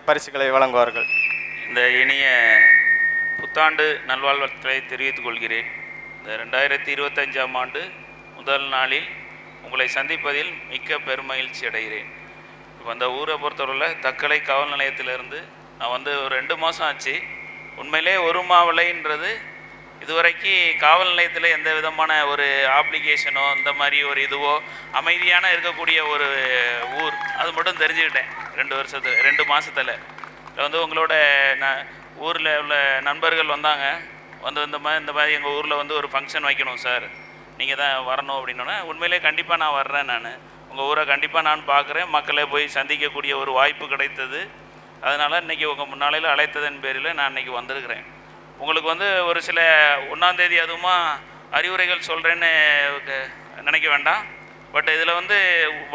பரிசுகளை வழங்குவார்கள்.
இந்த இனிய புத்தாண்டு நல்வாழ்த்துக்களை தெரிவித்துக் கொள்கிறேன். இந்த 2025ஆம் ஆண்டு முதல் நாளில் உங்களை சந்திப்பதில் மிக்க பெருமகிழ்ச்சி அடைகிறேன். இப்போ அந்த ஊரை பொறுத்தவரையில் தக்கலை காவல் நிலையத்திலிருந்து நான் வந்து ஒரு 2 மாதம் ஆச்சு. உண்மையிலே ஒரு மாவிளைன்றது இதுவரைக்கு காவல் நிலையத்தில் எந்த விதமான ஒரு ஆப்ளிகேஷனோ இந்த மாதிரி ஒரு இதுவோ அமைதியான இருக்கக்கூடிய ஒரு ஊர் அது மட்டும் தெரிஞ்சுக்கிட்டேன் 2 மாதத்தில். வந்து உங்களோட ஊரில் உள்ள நண்பர்கள் வந்தாங்க, இந்த மாதிரி எங்கள் ஊரில் வந்து ஒரு ஃபங்க்ஷன் வைக்கணும் சார், நீங்கள் தான் வரணும் அப்படின்னோன்னே உண்மையிலே கண்டிப்பாக நான் வர்றேன். நான் உங்கள் ஊரை கண்டிப்பாக நான் பார்க்குறேன், மக்களை போய் சந்திக்கக்கூடிய ஒரு வாய்ப்பு கிடைத்தது. அதனால் இன்றைக்கி உங்கள் முன்னாலையில் அழைத்ததன் பேரில் நான் இன்றைக்கி வந்திருக்கிறேன். உங்களுக்கு வந்து ஒரு சில 1ஆம் தேதி அதுவுமா அறிவுரைகள் சொல்கிறேன்னு நினைக்க வேண்டாம். பட் இதில் வந்து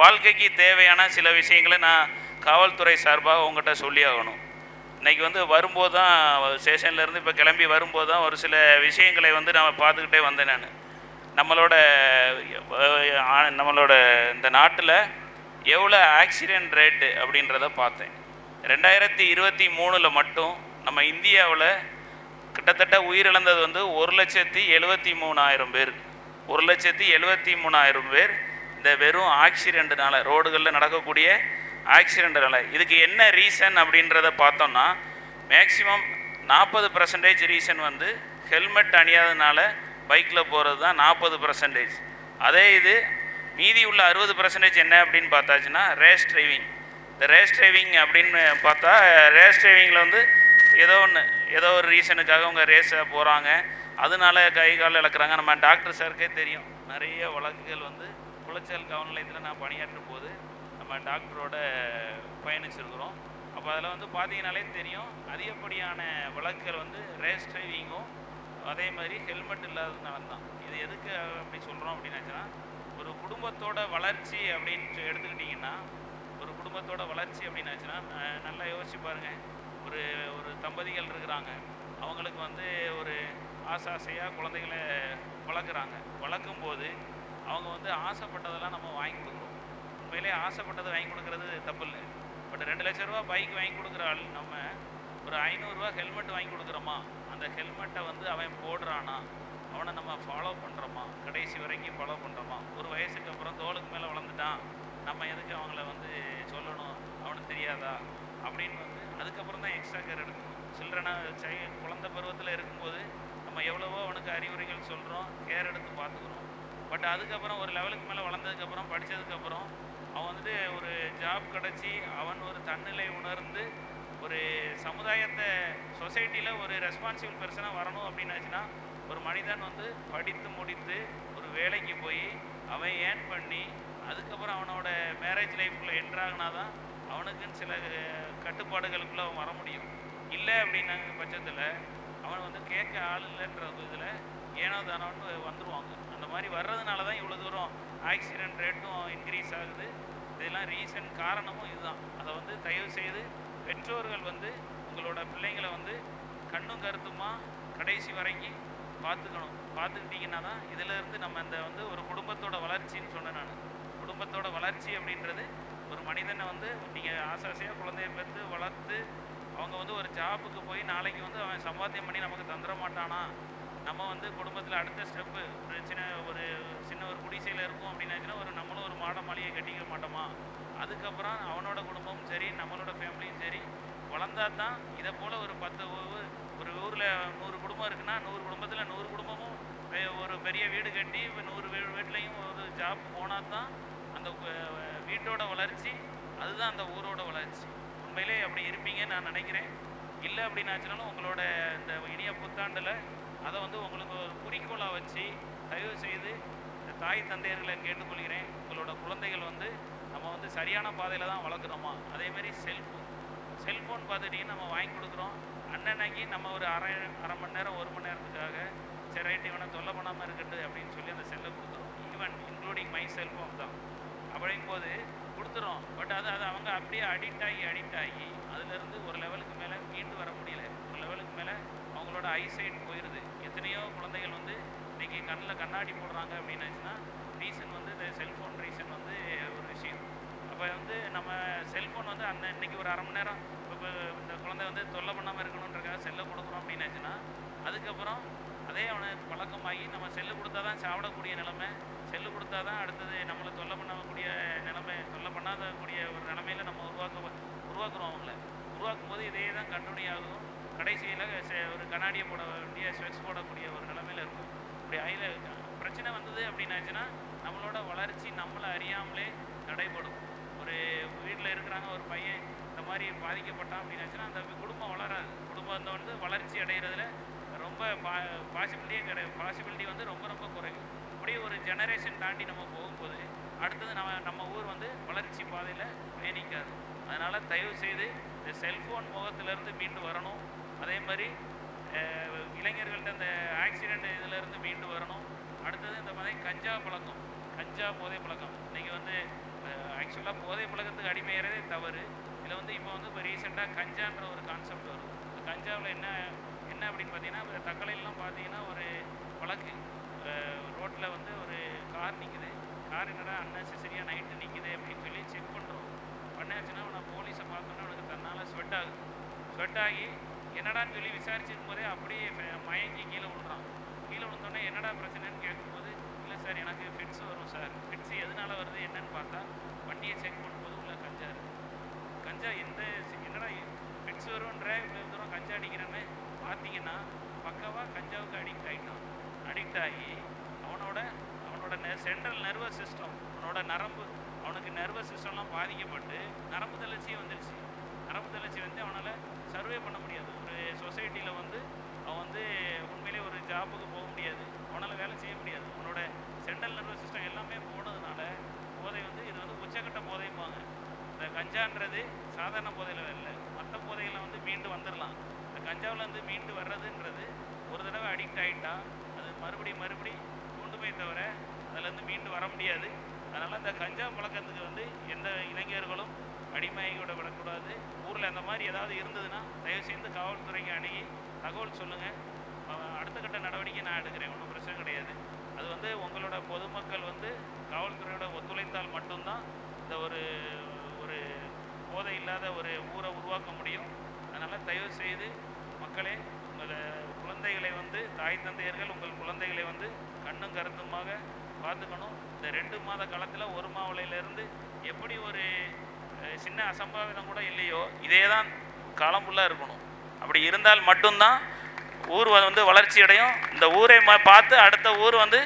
வாழ்க்கைக்கு தேவையான சில விஷயங்களை நான் காவல்துறை சார்பாக உங்கள்கிட்ட சொல்லி ஆகணும். இன்றைக்கி வந்து வரும்போது தான் ஸ்டேஷன்லேருந்து இப்போ கிளம்பி வரும்போது தான் ஒரு சில விஷயங்களை வந்து நான் பார்த்துக்கிட்டே வந்தேன். நான் நம்மளோட இந்த நாட்டில் எவ்வளோ ஆக்சிடெண்ட் ரேட்டு அப்படின்றத பார்த்தேன். 2023 மட்டும் நம்ம இந்தியாவில் கிட்டத்தட்ட உயிரிழந்தது வந்து 1,73,000 பேர். 1,73,000 பேர் இந்த வெறும் ஆக்சிடெண்ட்னால, ரோடுகளில் நடக்கக்கூடிய ஆக்சிடெண்ட்னால. இதுக்கு என்ன ரீசன் அப்படின்றத பார்த்தோம்னா மேக்சிமம் 40% ரீசன் வந்து ஹெல்மெட் அணியாததுனால பைக்கில் போகிறது தான் 40%. அதே இது மீதி உள்ள 60% என்ன அப்படின்னு பார்த்தாச்சுன்னா ரேஸ் டிரைவிங். இந்த ரேஸ் டிரைவிங் அப்படின்னு பார்த்தா ரேஸ் டிரைவிங்கில் வந்து ஏதோ ஒரு ரீசனுக்காக அவங்க ரேஸை போகிறாங்க, அதனால கை கால் இழக்கிறாங்க. நம்ம டாக்டர் சாருக்கே தெரியும், நிறைய வழக்குகள் வந்து குளச்சல் காவல் நிலையத்தில் நான் பணியாற்றும் போது நம்ம டாக்டரோட பயணிச்சிருக்கிறோம். அப்போ அதில் வந்து பார்த்தீங்கன்னாலே தெரியும், அதிகப்படியான வழக்குகள் வந்து ரேஸ் டிரைவிங்கும் அதே மாதிரி ஹெல்மெட் இல்லாததுனால தான். இது எதுக்கு அப்படி சொல்கிறோம் அப்படின்னாச்சுன்னா, ஒரு குடும்பத்தோட வளர்ச்சி அப்படின்னு எடுத்துக்கிட்டிங்கன்னா, ஒரு குடும்பத்தோட வளர்ச்சி அப்படின்னாச்சுன்னா நல்லா யோசிச்சு பாருங்கள். ஒரு தம்பதிகள் இருக்கிறாங்க, அவங்களுக்கு வந்து ஒரு ஆசையாக குழந்தைகளை வளர்க்கும் போது அவங்க வந்து ஆசைப்பட்டதெல்லாம் நம்ம வாங்கி கொடுக்குறோம். உண்மையிலே ஆசைப்பட்டதை வாங்கி கொடுக்குறது தப்பு இல்லை. பட் 2 லட்ச ரூபா பைக் வாங்கி கொடுக்குற ஆள் நம்ம ஒரு 500 ரூபா ஹெல்மெட் வாங்கி கொடுக்குறோமா, அந்த ஹெல்மெட்டை வந்து அவன் போடுறானா, அவனை நம்ம ஃபாலோ பண்ணுறோமா, கடைசி வரைக்கும் ஃபாலோ பண்ணுறோமா. ஒரு வயசுக்கு அப்புறம் தோளுக்கு மேலே வளர்ந்துட்டான், நம்ம எதுக்கு அவங்கள வந்து சொல்லணும், அவனுக்கு தெரியாதா அப்படின்னு வந்து அதுக்கப்புறம் தான் எக்ஸ்ட்ரா கேர் எடுக்கணும். சில்ட்ரனை குழந்தை பருவத்தில் இருக்கும்போது நம்ம எவ்வளவோ அவனுக்கு அறிவுரைகள் சொல்கிறோம், கேர் எடுத்து பார்த்துக்குறோம். பட் அதுக்கப்புறம் ஒரு லெவலுக்கு மேலே வளர்ந்ததுக்கப்புறம், படித்ததுக்கப்புறம் அவன் வந்துட்டு ஒரு ஜாப் கிடச்சி அவன் ஒரு தன்னிலை உணர்ந்து ஒரு சமுதாயத்தை சொசைட்டியில் ஒரு ரெஸ்பான்சிபிள் பெர்சனாக வரணும் அப்படின்னாச்சுன்னா, ஒரு மனிதன் வந்து படித்து முடித்து ஒரு வேலைக்கு போய் அவன் ஏர்ன் பண்ணி அதுக்கப்புறம் அவனோட மேரேஜ் லைஃப்பில் என்ட்ராகினா தான் அவனுக்குன்னு சில கட்டுப்பாடுகளுக்குள்ளே அவன் வர முடியும். இல்லை அப்படின்னாங்க பட்சத்தில் அவன் வந்து கேட்க ஆள் இல்லைன்ற இதில் ஏனோ தானோன்னு வந்துடுவாங்க. அந்த மாதிரி வர்றதுனால தான் இவ்வளோ தூரம் ஆக்சிடென்ட் ரேட்டும் இன்க்ரீஸ் ஆகுது. இதெல்லாம் ரீசன் காரணமும் இதுதான். அதை வந்து தயவு செய்து பெற்றோர்கள் வந்து உங்களோட பிள்ளைங்களை வந்து கண்ணும் கருத்துமா கடைசி வரைக்கும் பார்த்துக்கணும். பார்த்துக்கிட்டிங்கன்னா தான் இதிலேருந்து நம்ம இந்த வந்து ஒரு குடும்பத்தோட வளர்ச்சின்னு சொன்னேன் நான். குடும்பத்தோட வளர்ச்சி அப்படின்றது ஒரு மனிதனை வந்து நீங்கள் ஆசாசியாக குழந்தைய பெற்று வளர்த்து அவங்க வந்து ஒரு ஜாபுக்கு போய் நாளைக்கு வந்து அவன் சம்பாத்தியம் பண்ணி நமக்கு தந்துட மாட்டானா, நம்ம வந்து குடும்பத்தில் அடுத்த ஸ்டெப்பு ஒரு சின்ன ஒரு குடிசையில் இருக்கும் அப்படின்னாச்சுன்னா நம்மளும் ஒரு மாட மாளிகை கட்டிக்க மாட்டோமா, அதுக்கப்புறம் அவனோட குடும்பமும் சரி நம்மளோட ஃபேமிலியும் சரி வளர்ந்தா தான் இதை போல் ஒரு 10 ஒரு ஊரில் 100 குடும்பம் இருக்குன்னா 100 குடும்பத்தில் 100 குடும்பமும் ஒரு பெரிய வீடு கட்டி 100 வீட்லேயும் ஒரு ஜாப் போனால் தான் அந்த வீட்டோட வளர்ச்சி, அதுதான் அந்த ஊரோட வளர்ச்சி. உண்மையிலே அப்படி இருப்பீங்கன்னு நான் நினைக்கிறேன். இல்லை அப்படின்னாச்சுனாலும் உங்களோட இந்த இனிய புத்தாண்டில் அதை வந்து உங்களுக்கு ஒரு குறிக்கோளாக வச்சு தயவு செய்து இந்த தாய் தந்தையர்களை கேட்டுக்கொள்கிறேன். உங்களோட குழந்தைகள் வந்து நம்ம வந்து சரியான பாதையில் தான் வளர்க்குறோமா. அதேமாதிரி செல்ஃபோன் பார்த்துட்டிங்கன்னா நம்ம வாங்கி கொடுக்குறோம். அன்னன்னைக்கு நம்ம ஒரு அரை மணி நேரம் 1 மணி நேரத்துக்காக சரி ரைட்டு இவனை தொல்லை பண்ணாமல் இருக்கட்டு அப்படின்னு சொல்லி அந்த செல்லை கொடுத்துரும். ஈவன் இன்க்ளூடிங் மை செல்ஃபோன் தான். அப்படிங்கும்போது கொடுத்துரும். பட் அது அவங்க அப்படியே அடிக்ட் ஆகி அதுலேருந்து ஒரு லெவலுக்கு மேலே மீண்டு வர முடியல. ஒரு லெவலுக்கு மேலே அவங்களோட ஐசைட் போயிடுது. எத்தனையோ குழந்தைகள் வந்து இன்றைக்கி கண்ணில் கண்ணாடி போடுறாங்க அப்படின்னாச்சுன்னா ரீசன் வந்து இந்த செல்ஃபோன் ரீசன் வந்து ஒரு விஷயம். அப்போ வந்து நம்ம செல்ஃபோன் வந்து இன்றைக்கி ஒரு அரை மணி நேரம் இப்போ இந்த குழந்தை வந்து தொல்லை பண்ணாமல் இருக்கணுன்றக்காக செல்லை கொடுக்குறோம் அப்படின்னாச்சுன்னா அதுக்கப்புறம் அதே அவனுக்கு பழக்கமாகி நம்ம செல்லு கொடுத்தா தான் சாப்பிடக்கூடிய நிலைமை, செல்லு கொடுத்தா தான் அடுத்தது நம்மளை தொல்லை பண்ணக்கூடிய நிலைமை, தொல்லை பண்ணாதக்கூடிய ஒரு நிலைமையில் நம்ம உருவாக்குறோம். அவங்கள உருவாக்கும் போது இதே தான் கண்டினியூ ஆகும். கடைசியில் ஒரு கண்ணாடியை போட வேண்டிய ஸ்வெட்ஸ் போடக்கூடிய ஒரு நிலைமையில் இருக்கும். இப்படி பிரச்சனை வந்தது அப்படின்னாச்சுன்னா நம்மளோட வளர்ச்சி நம்மளை அறியாமலே தடைப்படும். ஒரு வீட்டில் இருக்கிறாங்க, ஒரு பையன் இந்த மாதிரி பாதிக்கப்பட்டான் அப்படின்னாச்சுன்னா அந்த குடும்பம் வளராது. குடும்பம் வந்து வளர்ச்சி அடைகிறதுல ரொம்ப பாசிபிலிட்டி வந்து ரொம்ப ரொம்ப குறையும். அப்படியே ஒரு ஜெனரேஷன் தாண்டி நம்ம போகும்போது அடுத்தது நம்ம ஊர் வந்து வளர்ச்சி பாதையில் பயணிக்காது. அதனால் தயவு செய்து இந்த செல்ஃபோன் முகத்திலேருந்து மீண்டு வரணும். அதே மாதிரி இளைஞர்கள்ட்ட இந்த ஆக்சிடெண்ட் இதிலேருந்து மீண்டு வரணும். அடுத்தது இந்த மாதிரி கஞ்சா போதை பழக்கம் இன்றைக்கி வந்து ஆக்சுவலாக போதை பழக்கத்துக்கு அடிமையறதே தவறு. இதில் வந்து இப்போ ரீசெண்டாக கஞ்சான்ற ஒரு கான்செப்ட் வரும். இந்த கஞ்சாவில் என்ன அப்படின்னு பார்த்தீங்கன்னா தக்கலையெல்லாம் பார்த்தீங்கன்னா ஒரு வழக்கு ரோட்டில் வந்து ஒரு கார் நிற்குது. கார் என்னடா அன்னெசரியாக நைட்டு நிற்குது அப்படின்னு சொல்லி செக் பண்ணுறோம். பண்ணாச்சுன்னா நான் போலீஸை பார்த்தோன்னா அவனுக்கு தன்னால் ஸ்வெட் ஆகி என்னடான்னு சொல்லி விசாரிச்சிருக்கும் போதே அப்படியே மயங்கி கீழே விழுறான். கீழே விழுந்தோடனே என்னடா பிரச்சனைன்னு கேட்கும்போது இல்லை சார் எனக்கு ஃபிட்ஸ் வரும் சார். ஃபிட்ஸ் எதனால் வருது என்னன்னு பார்த்தா வண்டியை செக் பண்ணும்போது உள்ள கஞ்சா இருக்குது. கஞ்சா என்னடா ஃபிட்ஸ் வரும்ன்ற இவ்வளோ தூரம் கஞ்சா அடிக்கிறேன்னு பார்த்தீங்கன்னா பக்காவாக கஞ்சாவுக்கு அடிக்ட் ஆகி அவனோட சென்ட்ரல் நர்வஸ் சிஸ்டம், அவனுக்கு நர்வஸ் சிஸ்டம்லாம் பாதிக்கப்பட்டு நரம்பு தளர்ச்சியே வந்துடுச்சு. நரம்பு தளர்ச்சி வந்து அவனால் சர்வே பண்ண முடியாது. ஒரு சொசைட்டியில் வந்து அவன் வந்து உண்மையிலே ஒரு ஜாபுக்கு போக முடியாது, அவனால் வேலை செய்ய முடியாது. அவனோட சென்ட்ரல் நர்வஸ் சிஸ்டம் எல்லாமே போனதுனால போதை வந்து இது வந்து உச்சக்கட்ட போதைம்பாங்க. இந்த கஞ்சான்றது சாதாரண போதையில் இல்லை, மற்ற போதைகளை வந்து மீண்டு வந்துடலாம். இந்த கஞ்சாவில் வந்து மீண்டு வர்றதுன்றது ஒரு தடவை அடிக்ட் ஆகிட்டா அது மறுபடி தூண்டுமே தவிர அதிலேருந்து மீண்டு வர முடியாது. அதனால் இந்த கஞ்சா பழக்கத்துக்கு வந்து எந்த இளைஞர்களும் அடிமையோட விடக்கூடாது. ஊரில் அந்த மாதிரி ஏதாவது இருந்ததுன்னா தயவு செய்து காவல்துறைக்கு அணுகி தகவல் சொல்லுங்கள். அடுத்த கட்ட நடவடிக்கை நான் எடுக்கிறேன், ஒன்றும் பிரச்சனை கிடையாது. அது வந்து உங்களோட பொதுமக்கள் வந்து காவல்துறையோட ஒத்துழைத்தால் மட்டும்தான் இந்த ஒரு போதை இல்லாத ஒரு ஊரை உருவாக்க முடியும். அதனால் தயவு செய்து மக்களே உங்கள் குழந்தைகளை வந்து தாய் தந்தையர்கள் உங்கள் குழந்தைகளை வந்து கண்ணும் கருத்துமாக பார்த்துக்கணும். இந்த 2 மாத காலத்தில் ஒரு மாவளையிலேருந்து எப்படி ஒரு சின்ன அசம்பாவிதம் கூட இல்லையோ இதே தான் காலம் ஃபுல்லாக இருக்கணும். அப்படி இருந்தால் மட்டும்தான் ஊர் வந்து வளர்ச்சி அடையும். இந்த ஊரை பார்த்து அடுத்த ஊர் வந்து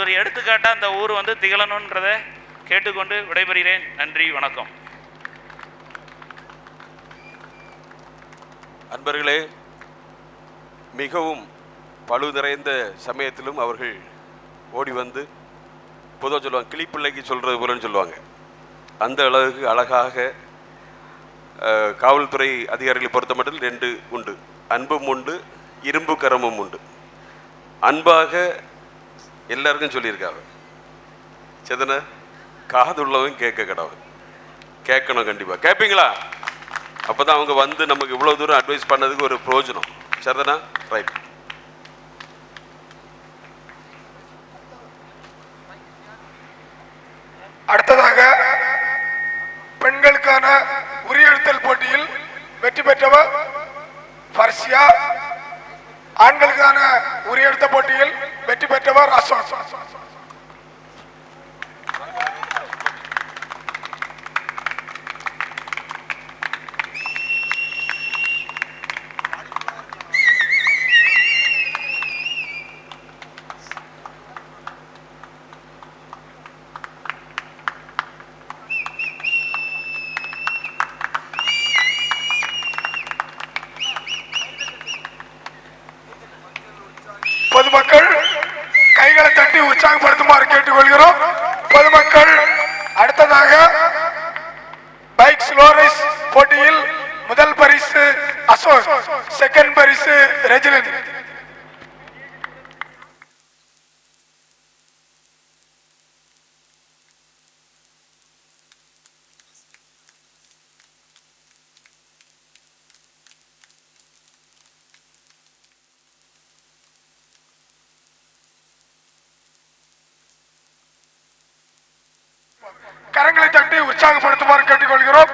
ஒரு எடுத்துக்காட்டாக அந்த ஊர் வந்து திகழணுன்றதை கேட்டுக்கொண்டு விடைபெறுகிறேன். நன்றி, வணக்கம்.
அன்பர்களே, மிகவும் பழு நிறைந்த சமயத்திலும் அவர்கள் ஓடி வந்து பொதுவாக சொல்லுவாங்க, கிளிப்பிள்ளைக்கு சொல்கிறது போலன்னு சொல்லுவாங்க. அந்த அளவுக்கு அழகாக காவல்துறை அதிகாரிகளை பொறுத்த மட்டும் 2 உண்டு, அன்பும் உண்டு, இரும்பு கரமும் உண்டு. அன்பாக எல்லாருக்கும் சொல்லியிருக்காங்க. சேதன காது உள்ளவன் கேட்க கடவுள் கேட்கணும், கண்டிப்பாக கேட்பீங்களா? அப்போ தான் அவங்க வந்து நமக்கு இவ்வளோ தூரம் அட்வைஸ் பண்ணதுக்கு ஒரு பிரயோஜனம். சரிதானா? ரைட்.
அடுத்ததாக பெண்களுக்கான உரியெழுத்தல் போட்டியில் வெற்றி பெற்றவர் ஃபர்ஷியா. ஆண்களுக்கான உரியெழுத்த போட்டியில் வெற்றி பெற்றவர் அசோக். பொதுமக்கள் கைகளை தட்டி உற்சாகப்படுத்துமாறு கேட்டுக்கொள்கிறோம். பொதுமக்கள் அடுத்ததாக பைக் ஸ்லோ ரேஸ் போட்டியில் முதல் பரிசு அசோக், செகண்ட் பரிசு ரெஜிலின். கரங்களை தட்டி உற்சாகப்படுத்துமாறு கேட்டுக்கொள்கிறோம்.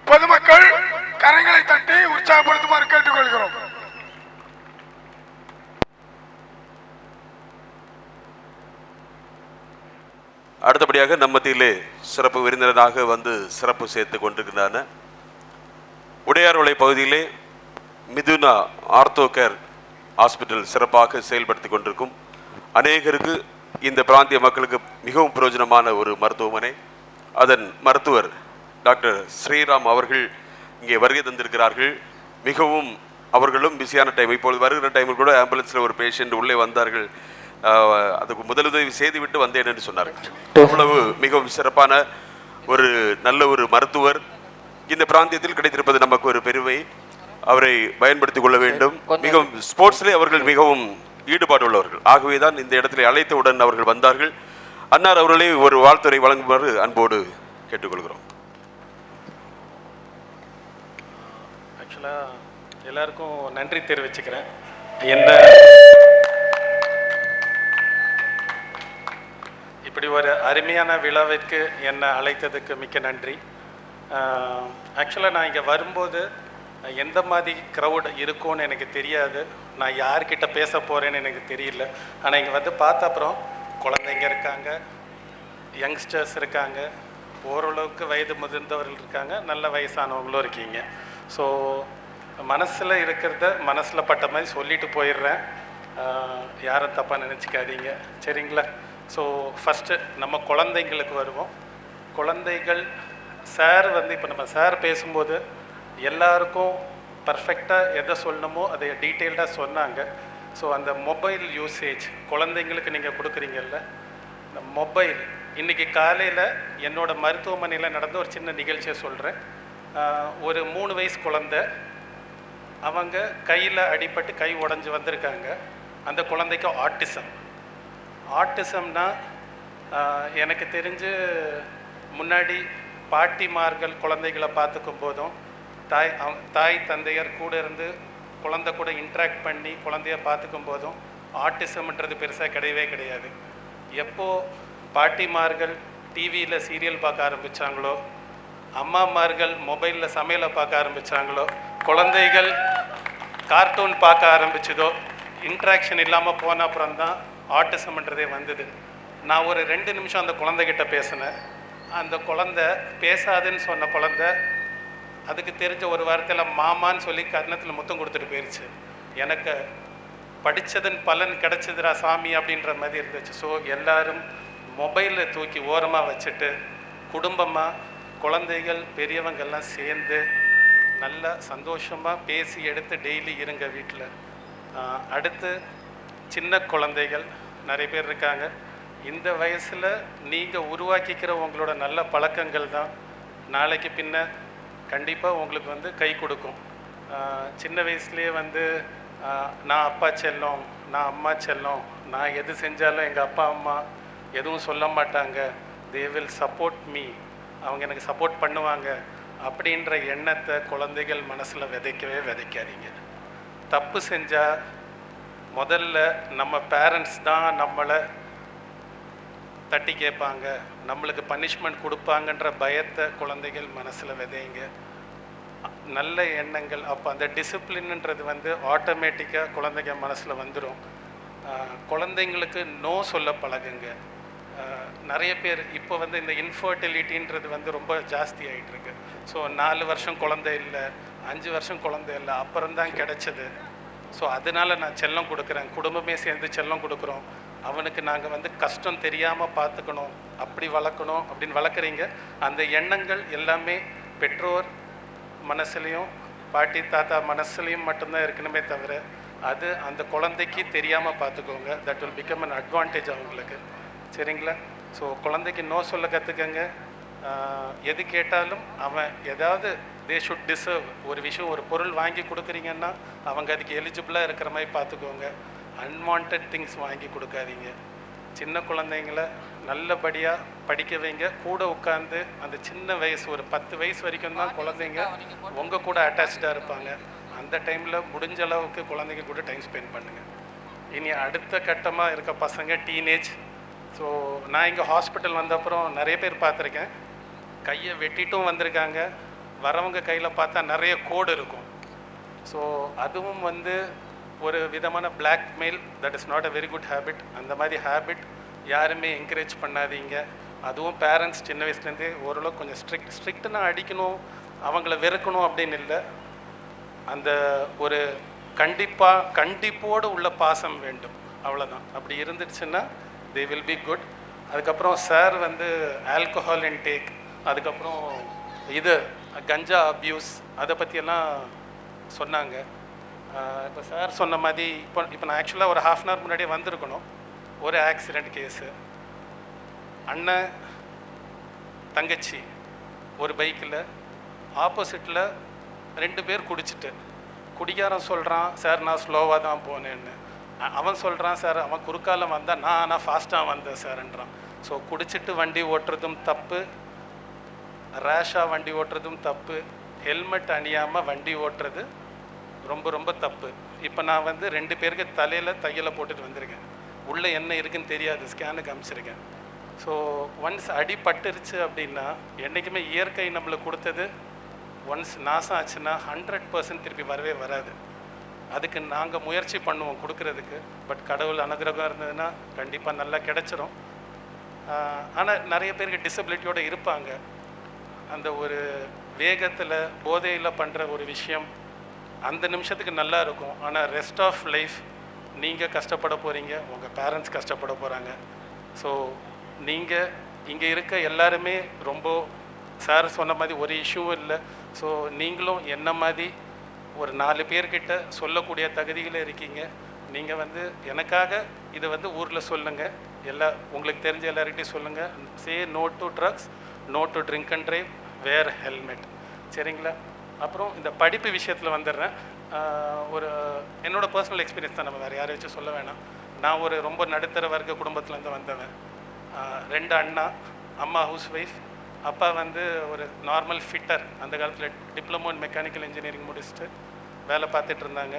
பொதுமக்கள் கரங்களை தட்டி உற்சாகப்படுத்துமாறு கேட்டுக்கொள்கிறோம்.
அடுத்தபடியாக நம்ம மத்தியிலே சிறப்பு விருந்தினராக வந்து சிறப்பு சேர்த்து கொண்டிருக்கிறான உடையார்வளை பகுதியிலே மிதுனா ஆர்த்தோ கேர் ஹாஸ்பிட்டல் சிறப்பாக செயல்படுத்தி கொண்டிருக்கும் அநேகருக்கு இந்த பிராந்திய மக்களுக்கு மிகவும் பிரயோஜனமான ஒரு மருத்துவமனை. அதன் மருத்துவர் டாக்டர் ஸ்ரீராம் அவர்கள் இங்கே வருகை தந்திருக்கிறார்கள். மிகவும் அவர்களும் பிஸியான டைம். இப்பொழுது வருகிற டைமில் கூட ஆம்புலன்ஸில் ஒரு பேஷண்ட் உள்ளே வந்தார்கள். அதுக்கு முதலுதவி செய்துவிட்டு வந்தேன் என்று சொன்னார்கள். அவ்வளவு மிகவும் சிறப்பான ஒரு நல்ல ஒரு மருத்துவர் இந்த பிராந்தியத்தில் கிடைத்திருப்பது நமக்கு ஒரு பெருமை. அவரை பயன்படுத்திக் கொள்ள வேண்டும். மிகவும் ஸ்போர்ட்ஸ்லே அவர்கள் மிகவும் ஈடுபாடு உள்ளவர்கள். ஆகவேதான் இந்த இடத்துல அழைத்தவுடன் அவர்கள் வந்தார்கள். அன்னார் அவர்களே ஒரு வாழ்த்துரை வழங்குமாறு அன்போடு கேட்டுக்கொள்கிறோம்.
ஆக்சுவலாக எல்லாருக்கும் நன்றி தெரிவிச்சுக்கிறேன். எந்த இப்படி ஒரு அருமையான விழாவிற்கு என்னை அழைத்ததுக்கு மிக்க நன்றி. ஆக்சுவலாக நான் இங்கே வரும்போது எந்த மாதிரி க்ரௌட் இருக்கும்னு எனக்கு தெரியாது. நான் யார்கிட்ட பேச போகிறேன்னு எனக்கு தெரியல. ஆனால் இங்கே வந்து பார்த்த அப்புறம் குழந்தைங்க இருக்காங்க, யங்ஸ்டர்ஸ் இருக்காங்க, ஓரளவுக்கு வயது முதிர்ந்தவர்கள் இருக்காங்க, நல்ல வயசானவங்களும் இருக்கீங்க. ஸோ மனசில் இருக்கிறத மனசில் பட்ட மாதிரி சொல்லிட்டு போயிடுறேன். யாரும் தப்பாக நினச்சிக்காதீங்க, சரிங்களா? ஸோ ஃபஸ்ட்டு நம்ம குழந்தைங்களுக்கு வருவோம். குழந்தைகள் சார் வந்து இப்போ நம்ம சார் பேசும்போது எல்லாருக்கும் பர்ஃபெக்டாக எதை சொல்லணுமோ அதை டீட்டெயில்டாக சொன்னாங்க. ஸோ அந்த மொபைல் யூசேஜ் குழந்தைங்களுக்கு நீங்கள் கொடுக்குறீங்கல்ல, இந்த மொபைல் இன்றைக்கி காலையில் என்னோடய மருத்துவமனையில் நடந்த ஒரு சின்ன நிகழ்ச்சியை சொல்கிறேன். ஒரு 3 வயசு குழந்தை, அவங்க கையில் அடிபட்டு கை உடஞ்சி வந்திருக்காங்க. அந்த குழந்தைக்கு ஆட்டிசம்னா எனக்கு தெரிஞ்சு முன்னாடி பாட்டிமார்கள் குழந்தைகளை பார்த்துக்கும் போதும் தாய் தந்தையர் கூட இருந்து குழந்தை கூட இன்ட்ராக்ட் பண்ணி குழந்தைய பார்த்துக்கும் போதும் ஆட்டிசம்ன்றது பெருசாக கிடையவே கிடையாது. எப்போது பாட்டிமார்கள் டிவியில் சீரியல் பார்க்க ஆரம்பித்தாங்களோ, அம்மாமார்கள் மொபைலில் சமையலை பார்க்க ஆரம்பித்தாங்களோ, குழந்தைகள் கார்ட்டூன் பார்க்க ஆரம்பிச்சதோ, இன்ட்ராக்ஷன் இல்லாமல் போன அப்புறம் தான் ஆட்டிசம்ன்றதே வந்தது. நான் ஒரு 2 நிமிஷம் அந்த குழந்தைகிட்ட பேசினேன். அந்த குழந்தை பேசாதுன்னு சொன்ன குழந்தை அதுக்கு தெரிஞ்ச ஒரு வார்த்தையில் மாமான்னு சொல்லி கர்ணத்தில் முத்தம் கொடுத்துட்டு போயிடுச்சு. எனக்கு படித்ததன் பலன் கிடச்சிதுரா சாமி அப்படின்ற மாதிரி இருந்துச்சு. ஸோ எல்லோரும் மொபைலை தூக்கி ஓரமாக வச்சுட்டு குடும்பமாக குழந்தைகள் பெரியவங்கெல்லாம் சேர்ந்து நல்லா சந்தோஷமாக பேசி எடுத்து டெய்லி இருங்க வீட்டில். அடுத்து சின்ன குழந்தைகள் நிறைய பேர் இருக்காங்க. இந்த வயசில் நீங்கள் உருவாக்கிக்கிற உங்களோட நல்ல பழக்கங்கள் தான் நாளைக்கு பின்ன கண்டிப்பாக உங்களுக்கு வந்து கை கொடுக்கும். சின்ன வயசுலேயே வந்து நான் அப்பா செல்லம், நான் அம்மா செல்லம், நான் எது செஞ்சாலும் எங்கள் அப்பா அம்மா எதுவும் சொல்ல மாட்டாங்க, தே வில் சப்போர்ட் மீ, அவங்க எனக்கு சப்போர்ட் பண்ணுவாங்க அப்படின்ற எண்ணத்தை குழந்தைகள் மனசில் விதைக்கவே விதைக்காதீங்க. தப்பு செஞ்சால் முதல்ல நம்ம பேரண்ட்ஸ் தான் நம்மளை தட்டி கேட்பாங்க, நம்மளுக்கு பனிஷ்மெண்ட் கொடுப்பாங்கன்ற பயத்தை குழந்தைகள் மனசில் விதைங்க. நல்ல எண்ணங்கள், அப்போ அந்த டிசிப்ளின்ன்றது வந்து ஆட்டோமேட்டிக்காக குழந்தைங்க மனசில் வந்துடும். குழந்தைங்களுக்கு நோ சொல்ல பழகுங்க. நிறைய பேர் இப்போ வந்து இந்த இன்ஃபர்டிலிட்டின்றது வந்து ரொம்ப ஜாஸ்தி ஆகிட்டுருக்கு. ஸோ 4 வருஷம் குழந்தை இல்லை, 5 வருஷம் குழந்தை இல்லை, அப்புறம்தான் கிடைச்சது, ஸோ அதனால் நான் செல்லம் கொடுக்குறேன், குடும்பமே சேர்ந்து செல்லம் கொடுக்குறோம், அவனுக்கு நாங்கள் வந்து கஷ்டம் தெரியாமல் பார்த்துக்கணும், அப்படி வளர்க்கணும் அப்படின்னு வளர்க்குறீங்க. அந்த எண்ணங்கள் எல்லாமே பெற்றோர் மனசுலையும் பாட்டி தாத்தா மனசுலையும் மட்டும்தான் இருக்கணுமே தவிர அது அந்த குழந்தைக்கு தெரியாமல் பார்த்துக்கோங்க. That will become an advantage அவங்களுக்கு. சரிங்களா? ஸோ குழந்தைக்கு நோ சொல்ல கற்றுக்கங்க. எது கேட்டாலும் அவன் ஏதாவது தே ஷுட் டிசர்வ் ஒரு விஷயம், ஒரு பொருள் வாங்கி கொடுக்குறீங்கன்னா அவங்க அதுக்கு எலிஜிபிளாக இருக்கிற மாதிரி பார்த்துக்கோங்க. அன்வான்ட் திங்ஸ் வாங்கி கொடுக்காதீங்க. சின்ன குழந்தைங்கள நல்லபடியாக படிக்க வைங்க. கூட உட்காந்து அந்த சின்ன வயசு ஒரு 10 வயசு வரைக்கும் தான் குழந்தைங்க உங்கள் கூட அட்டாச்சாக இருப்பாங்க. அந்த டைமில் முடிஞ்ச அளவுக்கு குழந்தைங்க கூட டைம் ஸ்பெண்ட் பண்ணுங்கள். இனி அடுத்த கட்டமாக இருக்க பசங்க டீனேஜ். ஸோ நான் இங்கே ஹாஸ்பிட்டல் வந்த அப்புறம் நிறைய பேர் பார்த்துருக்கேன், கையை வெட்டிட்டும் வந்திருக்காங்க. வரவங்க கையில் பார்த்தா நிறைய கோடு இருக்கும். ஸோ அதுவும் வந்து ஒரு விதமான blackmail. That is not a very good habit. அந்த மாதிரி ஹேபிட் யாருமே என்கரேஜ் பண்ணாதீங்க. அதுவும் பேரண்ட்ஸ் சின்ன வயசுலேருந்தே ஓரளவுக்கு கொஞ்சம் ஸ்ட்ரிக்ட்னா அடிக்கணும், அவங்கள வெறுக்கணும் அப்படின்னு இல்லை. அந்த ஒரு கண்டிப்போடு உள்ள பாசம் வேண்டும், அவ்வளோதான். அப்படி இருந்துச்சுன்னா தே வில் பி குட். அதுக்கப்புறம் சார் வந்து ஆல்கஹால் இன்டேக், அதுக்கப்புறம் இது கஞ்சா அப்யூஸ், அதை பற்றியெல்லாம் சொன்னாங்க. இப்போ சார் சொன்ன மாதிரி இப்போ நான் ஆக்சுவலாக ஒரு ½ hour முன்னாடியே வந்திருக்கணும். ஒரு ஆக்சிடெண்ட் கேஸு, அண்ணன் தங்கச்சி ஒரு பைக்கில், ஆப்போசிட்டில் 2 பேர் குடிச்சிட்டு, குடிகாரன் சொல்கிறான் சார் நான் ஸ்லோவாக தான் போனேன்னு, அவன் சொல்கிறான் சார் அவன் குறுக்கால வந்தான், நான் ஃபாஸ்ட்டாக வந்தேன் சார்ன்றான். ஸோ குடிச்சிட்டு வண்டி ஓட்டுறதும் தப்பு, ரேஷாக வண்டி ஓட்டுறதும் தப்பு, ஹெல்மெட் அணியாமல் வண்டி ஓட்டுறது ரொம்ப ரொம்ப தப்பு. இப்போ நான் வந்து 2 பேருக்கு தலையில் தையலை போட்டுட்டு வந்திருக்கேன். உள்ளே என்ன இருக்குன்னு தெரியாது, ஸ்கேனுக்கு அனுப்பிச்சிருக்கேன். ஸோ ஒன்ஸ் அடிபட்டுருச்சு அப்படின்னா, என்றைக்குமே இயற்கை நம்மளுக்கு கொடுத்தது ஒன்ஸ் நாசம் ஆச்சுன்னா 100% திருப்பி வரவே வராது. அதுக்கு நாங்கள் முயற்சி பண்ணுவோம் கொடுக்கறதுக்கு. பட் கடவுள் அனுகிரகம் இருந்ததுன்னா கண்டிப்பாக நல்லா கிடச்சிரும். ஆனால் நிறைய பேருக்கு டிசபிலிட்டியோடு இருப்பாங்க. அந்த ஒரு வேகத்தில் போதையில் பண்ணுற ஒரு விஷயம் அந்த நிமிஷத்துக்கு நல்லா இருக்கும். ஆனால் ரெஸ்ட் ஆஃப் லைஃப் நீங்கள் கஷ்டப்பட போகிறீங்க, உங்கள் பேரண்ட்ஸ் கஷ்டப்பட போகிறாங்க. ஸோ நீங்கள் இங்கே இருக்க எல்லாருமே ரொம்ப சார் சொன்ன மாதிரி ஒரு இஷ்யூவும் இல்லை. ஸோ நீங்களும் என்ன மாதிரி ஒரு 4 பேர்கிட்ட சொல்லக்கூடிய தகுதியில் இருக்கீங்க. நீங்கள் வந்து எனக்காக இதை வந்து ஊரில் சொல்லுங்கள், உங்களுக்கு தெரிஞ்ச எல்லார்கிட்டையும் சொல்லுங்கள். Say no to drugs, no to drink and drive, wear helmet. சரிங்களா? அப்புறம் இந்த படிப்பு விஷயத்தில் வந்துடுறேன். ஒரு என்னோடய பர்சனல் எக்ஸ்பீரியன்ஸ் தான், நம்ம வேறு யாரை வச்சு சொல்ல வேணாம். நான் ஒரு ரொம்ப நடுத்தர வர்க்க குடும்பத்துலேருந்து வந்தவன். 2 அண்ணா, அம்மா ஹவுஸ் ஒய்ஃப், அப்பா வந்து ஒரு நார்மல் ஃபிட்டர். அந்த காலத்தில் டிப்ளமோ இன் மெக்கானிக்கல் இன்ஜினியரிங் முடிச்சுட்டு வேலை பார்த்துட்டு இருந்தாங்க.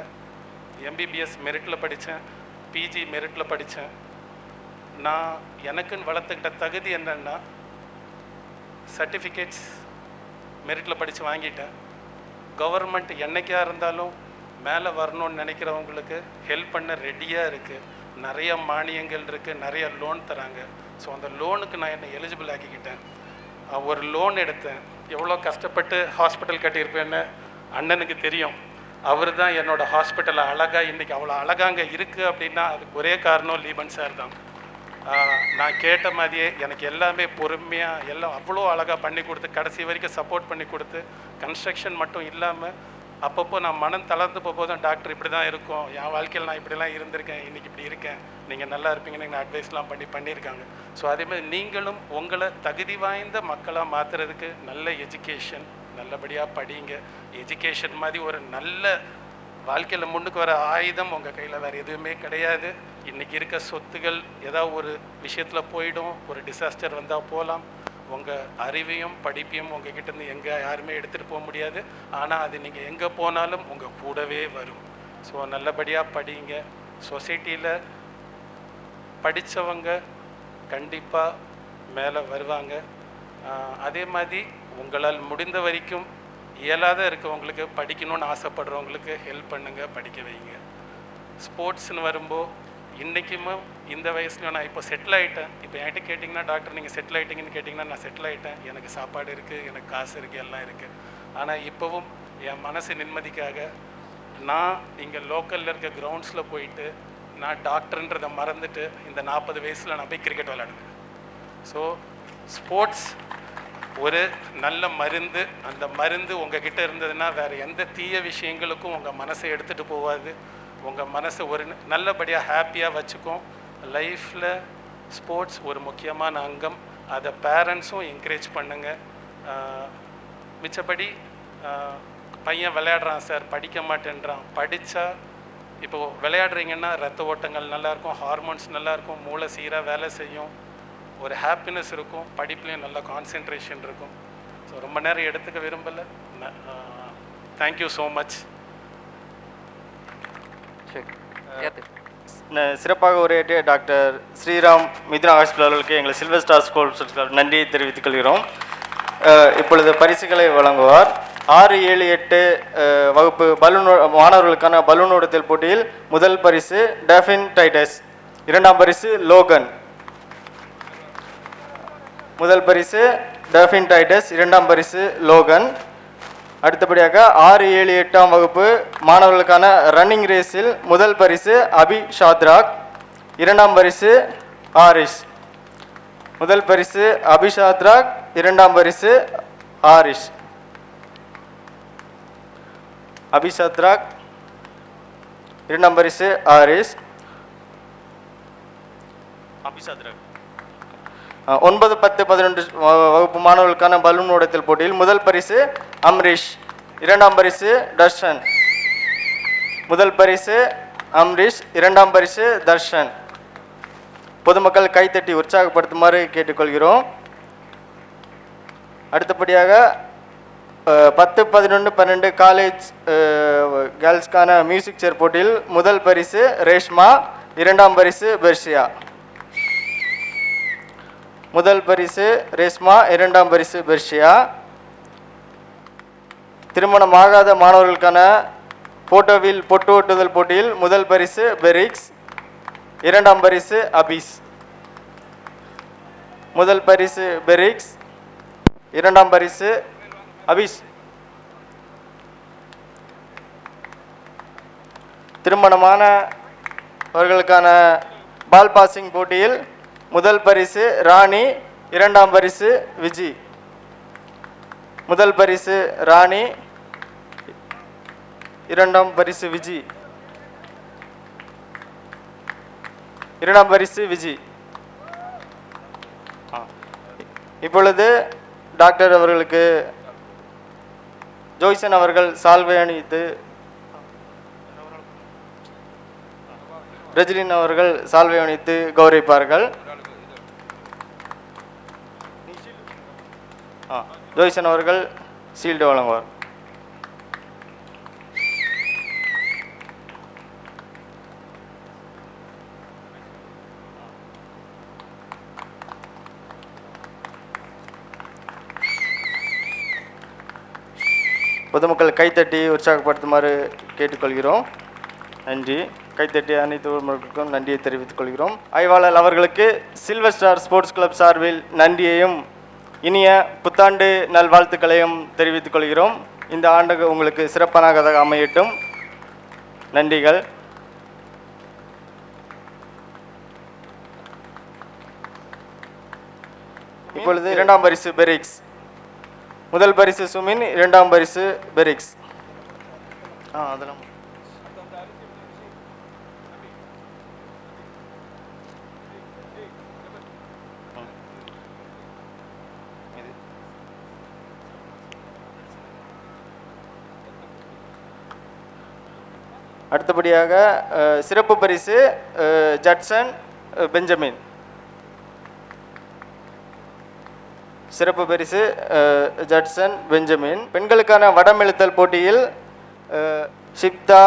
MBBS மெரிட்டில் படித்தேன், PG மெரிட்டில் படித்தேன். நான் எனக்குன்னு வளர்த்துக்கிட்ட தகுதி என்னென்னா, சர்டிஃபிகேட்ஸ் மெரிட்டில் படித்து வாங்கிட்டேன். கவர்மெண்ட் என்றைக்காக இருந்தாலும் மேலே வரணும்னு நினைக்கிறவங்களுக்கு ஹெல்ப் பண்ண ரெடியாக இருக்குது. நிறைய மானியங்கள் இருக்குது, நிறைய லோன் தராங்க. ஸோ அந்த லோனுக்கு நான் என்னை எலிஜிபிள் ஆக்கிக்கிட்டேன். ஒரு லோன் எடுத்தேன். எவ்வளோ கஷ்டப்பட்டு ஹாஸ்பிட்டல் கட்டியிருப்பேன்னு அண்ணனுக்கு தெரியும். அவர் தான் என்னோடய ஹாஸ்பிட்டலை அழகாக இன்றைக்கி அவ்வளோ அழகாங்க இருக்குது அப்படின்னா அதுக்கு ஒரே காரணம் லீபன் சார் தான். நான் கேட்ட மாதிரியே எனக்கு எல்லாமே பொறுமையாக எல்லாம் அவ்வளோ அழகாக பண்ணி கொடுத்து, கடைசி வரைக்கும் சப்போர்ட் பண்ணி கொடுத்து, கன்ஸ்ட்ரக்ஷன் மட்டும் இல்லாமல் அப்பப்போ நான் மனம் தளர்ந்து போகும்போதும் டாக்டர் இப்படி தான் இருக்கும், என் வாழ்க்கையில் நான் இப்படிலாம் இருந்திருக்கேன், இன்றைக்கி இப்படி இருக்கேன் நீங்கள் நல்லா இருப்பீங்கன்னு எனக்கு அட்வைஸ்லாம் பண்ணியிருக்காங்க. ஸோ அதேமாதிரி நீங்களும் உங்களை தகுதி வாய்ந்த மக்களாக மாற்றுறதுக்கு நல்ல எஜுகேஷன், நல்லபடியாக படிங்க. எஜுகேஷன் மாதிரி ஒரு நல்ல வாழ்க்கையில் முன்னுக்கு வர ஆயுதம் உங்கள் கையில் வேறு எதுவுமே கிடையாது. இன்றைக்கி இருக்க சொத்துகள் ஏதாவது ஒரு விஷயத்தில் போயிடும், ஒரு டிசாஸ்டர் வந்தால் போகலாம். உங்கள் அறிவையும் படிப்பையும் உங்கள் கிட்டேருந்து எங்கே யாருமே எடுத்துகிட்டு போக முடியாது. ஆனால் அது நீங்கள் எங்கே போனாலும் உங்கள் கூடவே வரும். ஸோ நல்லபடியாக படிங்க. சொசைட்டியில் படித்தவங்க கண்டிப்பாக மேலே வருவாங்க. அதே மாதிரி உங்களால் முடிந்த வரைக்கும் இயலாத இருக்கவங்களுக்கு, படிக்கணும்னு ஆசைப்படுறவங்களுக்கு ஹெல்ப் பண்ணுங்கள், படிக்க வைங்க. ஸ்போர்ட்ஸ்னு வரும்போது இன்றைக்குமே இந்த வயசுலையும் நான் இப்போ செட்டில் ஆகிட்டேன். இப்போ என்கிட்ட கேட்டிங்கன்னா டாக்டர் நீங்கள் செட்டில் ஆகிட்டீங்கன்னு கேட்டிங்கன்னா நான் செட்டில் ஆகிட்டேன், எனக்கு சாப்பாடு இருக்குது, எனக்கு காசு இருக்குது, எல்லாம் இருக்குது. ஆனால் இப்போவும் என் மனசு நிம்மதிக்காக நான் இங்கே லோக்கலில் இருக்க கிரவுண்ட்ஸில் போயிட்டு நான் டாக்டர்ன்றதை மறந்துட்டு இந்த 40 வயசில் நான் போய் கிரிக்கெட் விளையாடுவேன். ஸோ ஸ்போர்ட்ஸ் ஒரு நல்ல மருந்து. அந்த மருந்து உங்ககிட்ட இருந்ததுன்னா வேறு எந்த தீய விஷயங்களுக்கும் உங்கள் மனசை எடுத்துகிட்டு போகாது. உங்கள் மனசை ஒரு நல்லபடியாக ஹாப்பியாக வச்சுக்கும். லைஃப்பில் ஸ்போர்ட்ஸ் ஒரு முக்கியமான அங்கம். அதை பேரண்ட்ஸும் என்கரேஜ் பண்ணுங்கள். மிச்சப்படி பையன் விளையாடுறான் சார், படிக்க மாட்டேன்றான், படித்தா இப்போது விளையாடுறீங்கன்னா ரத்த ஓட்டங்கள் நல்லாயிருக்கும், ஹார்மோன்ஸ் நல்லாயிருக்கும், மூளை சீராக வேலை செய்யும், ஒரு ஹாப்பினஸ் இருக்கும், படிப்புலேயும் நல்ல கான்சென்ட்ரேஷன் இருக்கும். ஸோ ரொம்ப நேரம் எடுத்துக்க விரும்பலை. Thank you so much.
சிறப்பாக உரையாற்றிய டாக்டர் ஸ்ரீராம் மிதுனா ஹாஸ்பிட்டல் அவர்களுக்கு எங்கள் சில்வர் ஸ்டார் ஸ்போர்ட்ஸ் நன்றியை தெரிவித்துக் கொள்கிறோம். இப்பொழுது பரிசுகளை வழங்குவார். 6, 7, 8 வகுப்பு மாணவர்களுக்கான பலூன் ஓடுதல் போட்டியில் முதல் பரிசு டேஃபின் டைட்டஸ், 2ஆம் பரிசு லோகன். முதல் பரிசு டேஃபின் டைட்டஸ், 2ஆம் பரிசு லோகன். அடுத்தபடியாக 6, 7, 8ஆம் வகுப்பு மாணவர்களுக்கான ரன்னிங் ரேஸில் முதல் பரிசு அபி ஷாத்ராக், 2ஆம் பரிசு ஆரிஷ். முதல் பரிசு அபி ஷாத்ராக், 2ஆம் பரிசு ஆரிஷ். அபி ஷாத்ராக், 2ஆம் பரிசு ஆரிஷ். அபி ஷாத்ராக். 9, 10, 11 வகுப்பு மாணவர்களுக்கான பலூன் ஓடுதல் போட்டியில் முதல் பரிசு அம்ரீஷ், 2ஆம் பரிசு தர்ஷன். முதல் பரிசு அம்ரீஷ், 2ஆம் பரிசு தர்ஷன். பொதுமக்கள் கைத்தட்டி உற்சாகப்படுத்துமாறு கேட்டுக்கொள்கிறோம். அடுத்தபடியாக 10, 11, 12 காலேஜ் கேர்ள்ஸ்க்கான மியூசிக் சேர் போட்டியில் முதல் பரிசு ரேஷ்மா, 2ஆம் பரிசு பெர்ஷியா. முதல் பரிசு ரேஷ்மா, 2ஆம் பரிசு பெர்ஷியா. திருமணமாகாத மாணவர்களுக்கான போட்டோவில் பொட்டு ஓட்டுதல் போட்டியில் முதல் பரிசு பெரிக்ஸ், 2ஆம் பரிசு அபீஸ். முதல் பரிசு பெரிக்ஸ், 2ஆம் பரிசு அபீஸ். திருமணமானவர்களுக்கான பால் பாசிங் போட்டியில் முதல் பரிசு ராணி, 2ஆம் பரிசு விஜி. முதல் பரிசு ராணி, 2ஆம் பரிசு விஜி. 2ஆம் பரிசு விஜி. இப்பொழுது டாக்டர் அவர்களுக்கு ஜோய்சன் அவர்கள் சால்வை அணிவித்து, ரஜினின் அவர்கள் சால்வை அணிவித்து கௌரவிப்பார்கள். ஜோய்சன் அவர்கள் சீல்டு வழங்குவார். பொதுமக்கள் கைத்தட்டி உற்சாகப்படுத்துமாறு கேட்டுக்கொள்கிறோம். நன்றி. கைத்தட்டி அனைத்து உறவுகளுக்கும் நன்றியை தெரிவித்துக் கொள்கிறோம். ஆய்வாளர் அவர்களுக்கு சில்வர் ஸ்டார் ஸ்போர்ட்ஸ் கிளப் சார்பில் நன்றியையும் இனிய புத்தாண்டு நல்வாழ்த்துக்களையும் தெரிவித்துக் கொள்கிறோம். இந்த ஆண்டு உங்களுக்கு சிறப்பானதாக அமையட்டும். நன்றிகள். இப்பொழுது 2ஆம் பரிசு பெரிக்ஸ். முதல் பரிசு சுமின், 2ஆம் பரிசு பெரிக்ஸ். அதெல்லாம் அடுத்தபடியாக சிறப்பு பரிசு ஜட்சன் பெஞ்சமின். சிறப்பு பரிசு ஜட்சன் பெஞ்சமின். பெண்களுக்கான வடமெழுத்தல் போட்டியில் ஷிப்தா,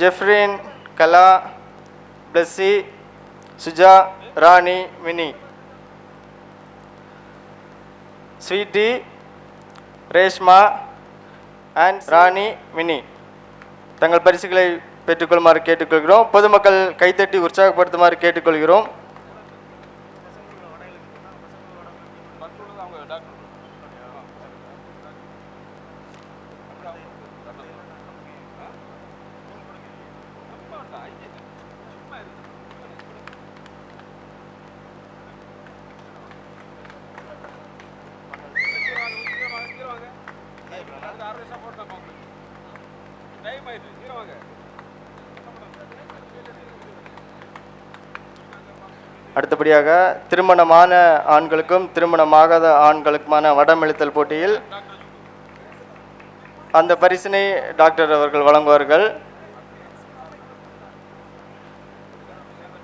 ஜெஃப்ரின், கலா, பிளஸ்ஸி, சுஜா, ராணி, மினி. ஸ்வீட்டி, ரேஷ்மா அண்ட் ராணி, மினி தங்கள் பரிசுகளை பெற்றுக்கொள்ளுமாறு கேட்டுக்கொள்கிறோம். பொதுமக்கள் கைத்தட்டி உற்சாகப்படுத்துமாறு கேட்டுக்கொள்கிறோம். அடுத்தபடியாக திருமணமான ஆண்களுக்கும் திருமணமாகாத ஆண்களுக்குமான வடமெழுத்தல் போட்டியில் அந்த பரிசினை டாக்டர் அவர்கள் வழங்குவார்கள்.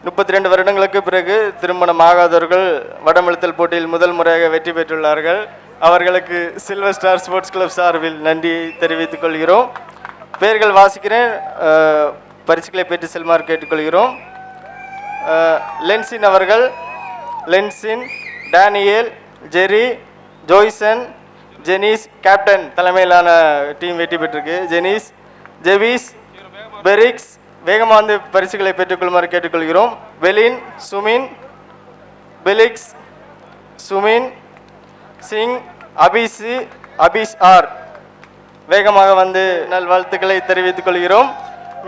32 வருடங்களுக்கு பிறகு திருமணமாகாதவர்கள் வடமெழுத்தல் போட்டியில் முதல் முறையாக வெற்றி பெற்றுள்ளார்கள். அவர்களுக்கு சில்வர் ஸ்டார் ஸ்போர்ட்ஸ் கிளப் சார்பில் நன்றியை தெரிவித்துக் கொள்கிறோம். பெயர்கள் வாசிக்கிறேன், பரிசுகளை பெற்று செல்லுமாறு கேட்டுக்கொள்கிறோம். லென்சின் அவர்கள், லென்சின், டேனியல், ஜெரி, ஜோய்சன், ஜெனிஸ், கேப்டன் தலைமையிலான டீம் வெற்றி பெற்றிருக்கு. ஜெனிஸ், ஜெவிஸ், பெரிக்ஸ் வேகமாக வந்து பரிசுகளை பெற்றுக்கொள்ளுமாறு கேட்டுக்கொள்கிறோம். பெலின், cumin, Felix, cumin, Singh, அபிசி, Abish R வேகமாக வந்து நல்வாழ்த்துக்களை தெரிவித்துக் கொள்கிறோம்.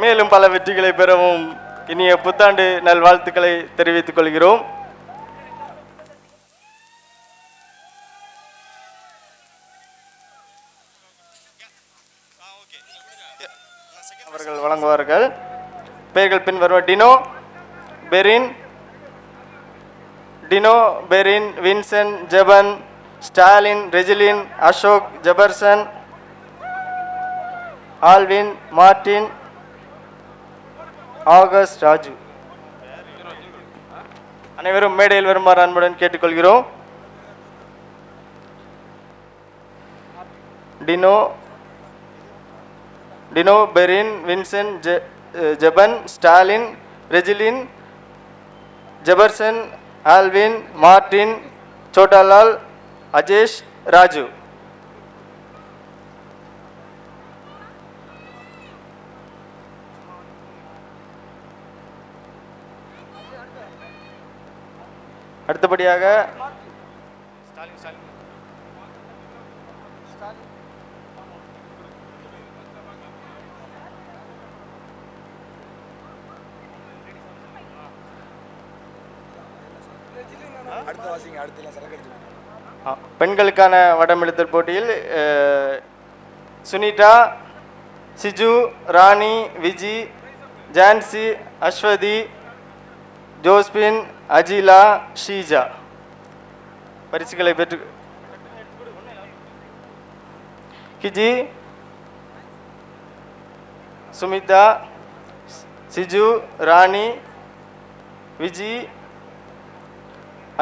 மேலும் பல வெற்றிகளை பெறவும் இனிய புத்தாண்டு நல்வாழ்த்துக்களை தெரிவித்துக் கொள்கிறோம். அவர்கள் வழங்குவார்கள். பெயர்கள் பின்வரும்: Dino, Perin, Vincent, Jeban, Stalin, Rejilin, Ashok, Jefferson, Alvin, Martin, August, Raju. அனைவரும் மேடையில் வருமாறு அன்புடன் கேட்டுக்கொள்கிறோம். Dino, Perin, Vincent, Jeban, Stalin, Rejilin, Jefferson, Alvin, Martin, Chhotalal, Ajesh, Raju. அடுத்தபடியாக பெண்களுக்கான வடமெழுத்தல் போட்டியில் சுனிதா, சிஜு, ராணி, விஜி, ஜான்சி, அஸ்வதி, ஜோஸ்பின், அஜிலா, ஷீஜா பரிசுகளை பெற்று Kiji, Sumitha, Siju, Rani, Viji,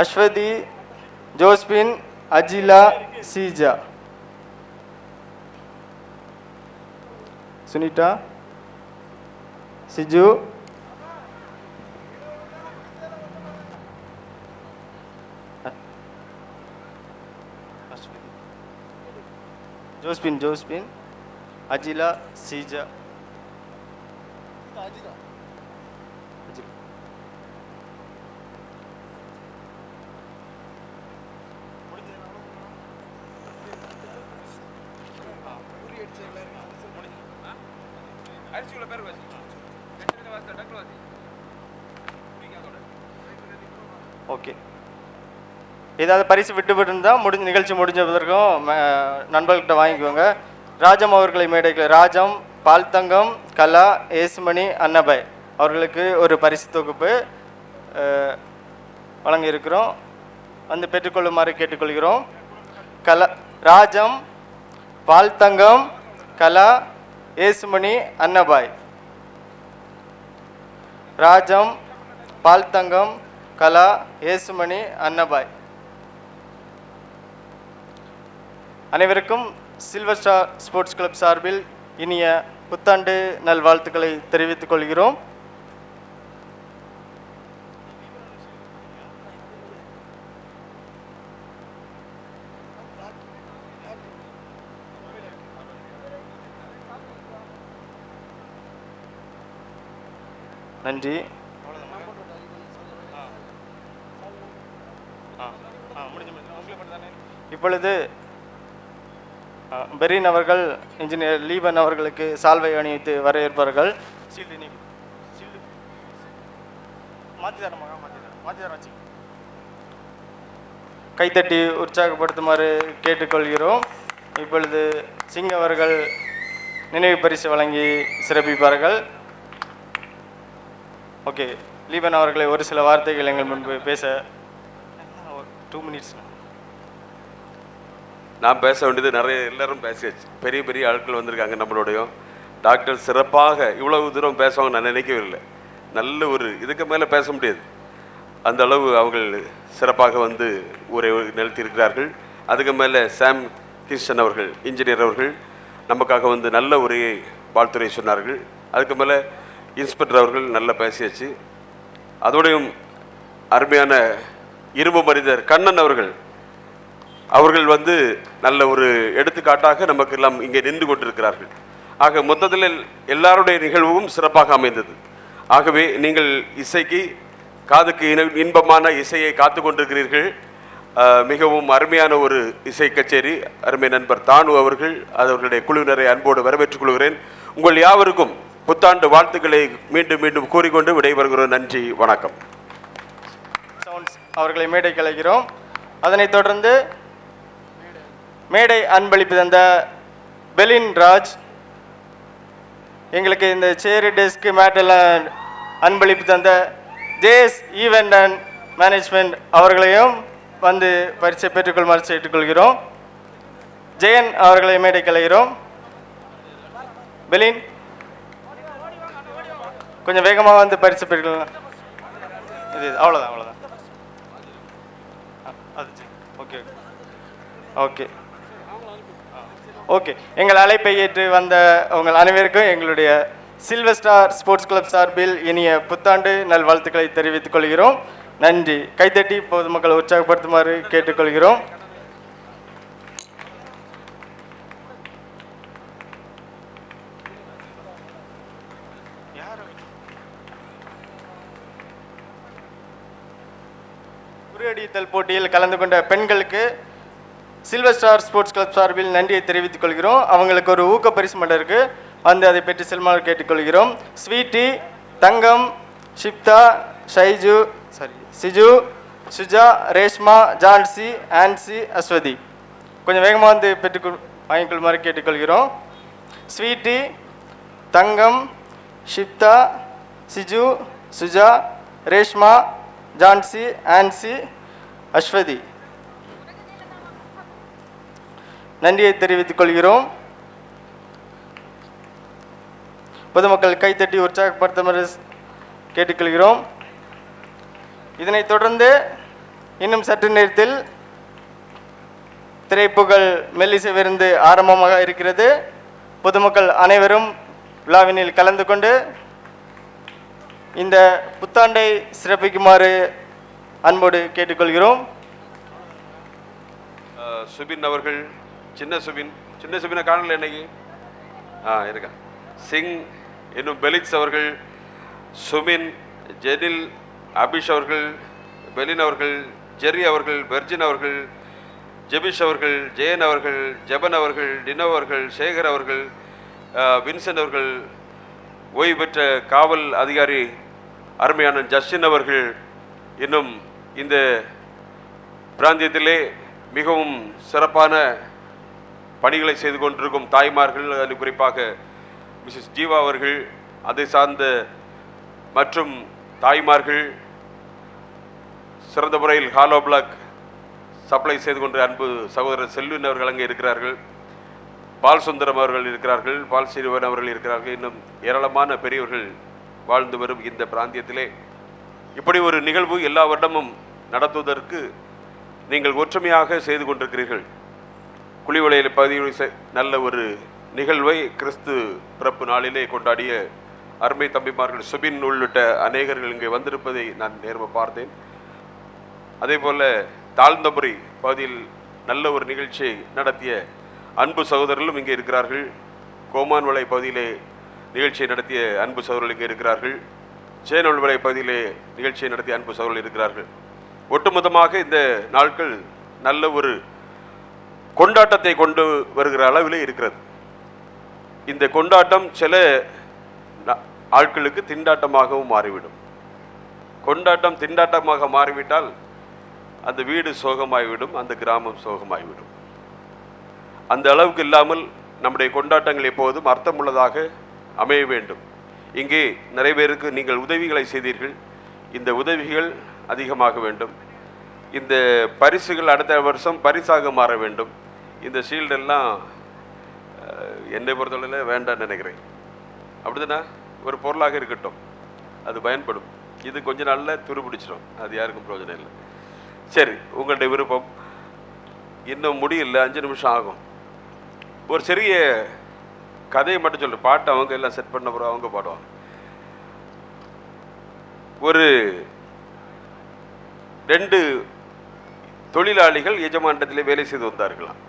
Aswathy, Josephine, Ajila, Sheeja. Sunitha, Siju, Josephine, Ajila, Sheeja. Okay, ஏதாவது பரிசு விட்டுவிட்டுருந்தால் நிகழ்ச்சி முடிஞ்ச பிறகும் நண்பர்கிட்ட வாங்கிக்குவாங்க. ராஜம் அவர்களை மேடைக்கு ராஜம், பால்தங்கம், கலா, ஏசுமணி, அன்னபாய் அவர்களுக்கு ஒரு பரிசு தொகுப்பு வழங்கியிருக்கிறோம். வந்து பெற்றுக்கொள்ளுமாறு கேட்டுக்கொள்கிறோம். ராஜம், பால்தங்கம், கலா, ஏசுமணி, அன்னபாய் ராஜம், பால்தங்கம், கலா, ஏசுமணி, அன்னபாய். அனைவருக்கும் சில்வர் ஸ்டார் ஸ்போர்ட்ஸ் கிளப் சார்பில் இனிய புத்தாண்டு நல்வாழ்த்துக்களை தெரிவித்துக் கொள்கிறோம். நன்றி. இப்பொழுது பெரின் அவர்கள் இன்ஜினியர் லீபன் அவர்களுக்கு சால்வை அணிவித்து வரவேற்பார்கள். கைத்தட்டி உற்சாகப்படுத்துமாறு கேட்டுக்கொள்கிறோம். இப்பொழுது சிங் அவர்கள் நினைவு பரிசு வழங்கி சிறப்பிப்பார்கள். ஓகே, லீபன் அவர்களை ஒரு சில வார்த்தைகள் எங்கள் முன்பு பேச 2 minutes.
நான் பேச வேண்டியது நிறைய எல்லாரும் பேசியாச்சு. பெரிய பெரிய ஆட்கள் வந்திருக்காங்க. நம்மளுடையும் டாக்டர் சிறப்பாக இவ்வளவு தூரம் பேசுவாங்க நான் நினைக்கவே இல்லை. நல்ல ஒரு இதுக்கு மேலே பேச முடியாது, அந்த அளவு அவர்கள் சிறப்பாக வந்து உரை நிறுத்தியிருக்கிறார்கள். அதுக்கு மேலே சாம் கிருஷ்ணன் அவர்கள் இன்ஜினியர் அவர்கள் நமக்காக வந்து நல்ல உரையை வாழ்த்துறை சொன்னார்கள். அதுக்கு மேலே இன்ஸ்பெக்டர் அவர்கள் நல்லா பேசியாச்சு. அதோடையும் அருமையான இரும்பு மனிதர் கண்ணன் அவர்கள் வந்து நல்ல ஒரு எடுத்துக்காட்டாக நமக்கு எல்லாம் இங்கே நின்று கொண்டிருக்கிறார்கள். ஆக மொத்தத்தில் எல்லாருடைய நிகழ்வும் சிறப்பாக அமைந்தது. ஆகவே நீங்கள் இசைக்கு காதுக்கு இன்பமான இசையை காத்து கொண்டிருக்கிறீர்கள். மிகவும் அருமையான ஒரு இசை கச்சேரி. அருமை நண்பர் தானு அவர்களுடைய குழுவினரை அன்போடு வரவேற்றுக் கொள்கிறேன். உங்கள் யாவருக்கும் புத்தாண்டு வாழ்த்துக்களை மீண்டும் மீண்டும் கூறிக்கொண்டு விடைபெறுகிறோம். நன்றி, வணக்கம்.
அவர்களை மேடைக்கு அழைக்கிறோம். அதனைத் தொடர்ந்து மேடை அன்பளிப்பு தந்த பெலின் ராஜ், எங்களுக்கு இந்த சேரு டெஸ்க் மேட்டெல்லாம் அன்பளிப்பு தந்த ஜேஎஸ் ஈவெண்ட் அண்ட் மேனேஜ்மெண்ட் அவர்களையும் வந்து பரிசை பெற்றுக்கொள்ளுமாறு கேட்டுக்கொள்கிறோம். ஜெயன் அவர்களை மேடைக்கு அழைக்கிறோம். பெலின் கொஞ்சம் வேகமாக வந்து பரிசு பெற்றுக்கொள்ளலாம். இது அவ்வளோதான். ஓகே ஓகே ஓகே எங்கள் அழைப்பை ஏற்று வந்த உங்கள் அனைவருக்கும் எங்களுடைய சில்வர் ஸ்டார் ஸ்போர்ட்ஸ் கிளப் சார்பில் இனிய புத்தாண்டு நல்வாழ்த்துக்களை தெரிவித்துக் கொள்கிறோம். நன்றி. கைத்தட்டி பொதுமக்களை உற்சாகப்படுத்துமாறு கேட்டுக்கொள்கிறோம். உரியடித்தல் போட்டியில் கலந்து கொண்ட பெண்களுக்கு சில்வர் ஸ்டார் ஸ்போர்ட்ஸ் கிளப் சார்பில் நன்றியை தெரிவித்துக் கொள்கிறோம். அவங்களுக்கு ஒரு ஊக்க பரிசு மட்டும் இருக்கு, வந்து அதை பெற்று செல்லுமாறு கேட்டுக்கொள்கிறோம். ஸ்வீட்டி, தங்கம், ஷிப்தா, சிஜு, சுஜா, ரேஷ்மா, ஜான்சி, ஆன்சி, அஸ்வதி கொஞ்சம் வேகமாக வந்து வாங்கிக்கொள்ளுமாறு கேட்டுக்கொள்கிறோம். ஸ்வீட்டி, தங்கம், ஷிப்தா, சிஜு, சுஜா, ரேஷ்மா, ஜான்சி, ஆன்சி, அஸ்வதி நன்றியை தெரிவித்துக் கொள்கிறோம். பொதுமக்கள் கைத்தட்டி உற்சாகப்படுத்துமாறு கேட்டுக்கொள்கிறோம். இதனைத் தொடர்ந்து இன்னும் சற்று நேரத்தில் திரைப்புகழ் மெல்லிசை விருந்து ஆரம்பமாக இருக்கிறது. பொதுமக்கள் அனைவரும் விழாவினில் கலந்து கொண்டு இந்த புத்தாண்டை சிறப்பிக்குமாறு அன்போடு கேட்டுக்கொள்கிறோம்.
சுபின் அவர்கள், சின்ன சுபினை காணல இன்னைக்கு இருக்கா. சிங், இன்னும் பெலிக்ஸ் அவர்கள், சுமின், ஜெனில், அபிஷ் அவர்கள், பெலின் அவர்கள், ஜெர்ரி அவர்கள், பெர்ஜின் அவர்கள், ஜெபிஷ் அவர்கள், ஜெயன் அவர்கள், ஜெபன் அவர்கள், டினோ அவர்கள், சேகர் அவர்கள், வின்சென்ட் அவர்கள், ஓய்வு பெற்ற காவல் அதிகாரி அருமையான ஜஸ்டின் அவர்கள், இன்னும் இந்த பிராந்தியத்திலே மிகவும் சிறப்பான பணிகளை செய்து கொண்டிருக்கும் தாய்மார்கள், அதில் குறிப்பாக மிஸ்ஸஸ் ஜீவா அவர்கள், அதை சார்ந்த மற்றும் தாய்மார்கள், சிறந்த முறையில் ஹாலோ பிளாக் சப்ளை செய்து கொண்ட அன்பு சகோதரர் செல்வின் அவர்கள் அங்கே இருக்கிறார்கள். பால் சுந்தரம் அவர்கள் இருக்கிறார்கள், பால் சீனிவன் அவர்கள் இருக்கிறார்கள். இன்னும் ஏராளமான பெரியவர்கள் வாழ்ந்து வரும் இந்த பிராந்தியத்திலே இப்படி ஒரு நிகழ்வு எல்லா வருடமும் நடத்துவதற்கு நீங்கள் ஒற்றுமையாக செய்து கொண்டிருக்கிறீர்கள். குளிவளையில் பகுதியில் நல்ல ஒரு நிகழ்வை கிறிஸ்து பிறப்பு நாளிலே கொண்டாடிய அருமை தம்பிமார்கள் சுபின் உள்ளிட்ட அநேகர்கள் இங்கே வந்திருப்பதை நான் நேர்மை பார்த்தேன். அதே போல் தாழ்ந்தமுறை பகுதியில் நல்ல ஒரு நிகழ்ச்சியை நடத்திய அன்பு சகோதரர்களும் இங்கே இருக்கிறார்கள். கோமான்வளை பகுதியிலே நிகழ்ச்சியை நடத்திய அன்பு சகோதரர்கள் இங்கே இருக்கிறார்கள். சேனொல்வளை பகுதியிலே நிகழ்ச்சியை நடத்திய அன்பு சகோதரர்கள் இருக்கிறார்கள். ஒட்டுமொத்தமாக இந்த நாட்கள் நல்ல ஒரு கொண்டாட்டத்தை கொண்டு வருகிற அளவிலே இருக்கிறது. இந்த கொண்டாட்டம் சில ஆட்களுக்கு திண்டாட்டமாகவும் மாறிவிடும். கொண்டாட்டம் திண்டாட்டமாக மாறிவிட்டால் அந்த வீடு சோகமாகிவிடும், அந்த கிராமம் சோகமாகிவிடும். அந்த அளவுக்கு இல்லாமல் நம்முடைய கொண்டாட்டங்கள் எப்போதும் அர்த்தமுள்ளதாக அமைய வேண்டும். இங்கே நிறைய பேருக்கு நீங்கள் உதவிகளை செய்தீர்கள். இந்த உதவிகள் அதிகமாக வேண்டும். இந்த பரிசுகள் அடுத்த வருஷம் பரிசாக மாற வேண்டும். இந்த ஷீல்டெல்லாம் என்னை பொறுத்தவரையில் வேண்டான்னு நினைக்கிறேன். அப்படிதானே? ஒரு பொருளாக இருக்கட்டும், அது பயன்படும். இது கொஞ்ச நாளில் துருபிடிச்சிடும், அது யாருக்கும் பிரயோஜனம் இல்லை. சரி, உங்களுடைய விருப்பம். இன்னும் முடியல, 5 நிமிஷம் ஆகும். ஒரு சிறிய கதையை மட்டும் சொல்கிறேன். பாட்டு அவங்க எல்லாம் செட் பண்ண பிறகு அவங்க பாடுவாங்க. ஒரு 2 தொழிலாளிகள் எஜமானிடத்திலே வேலை செய்து வந்தார்களாம்.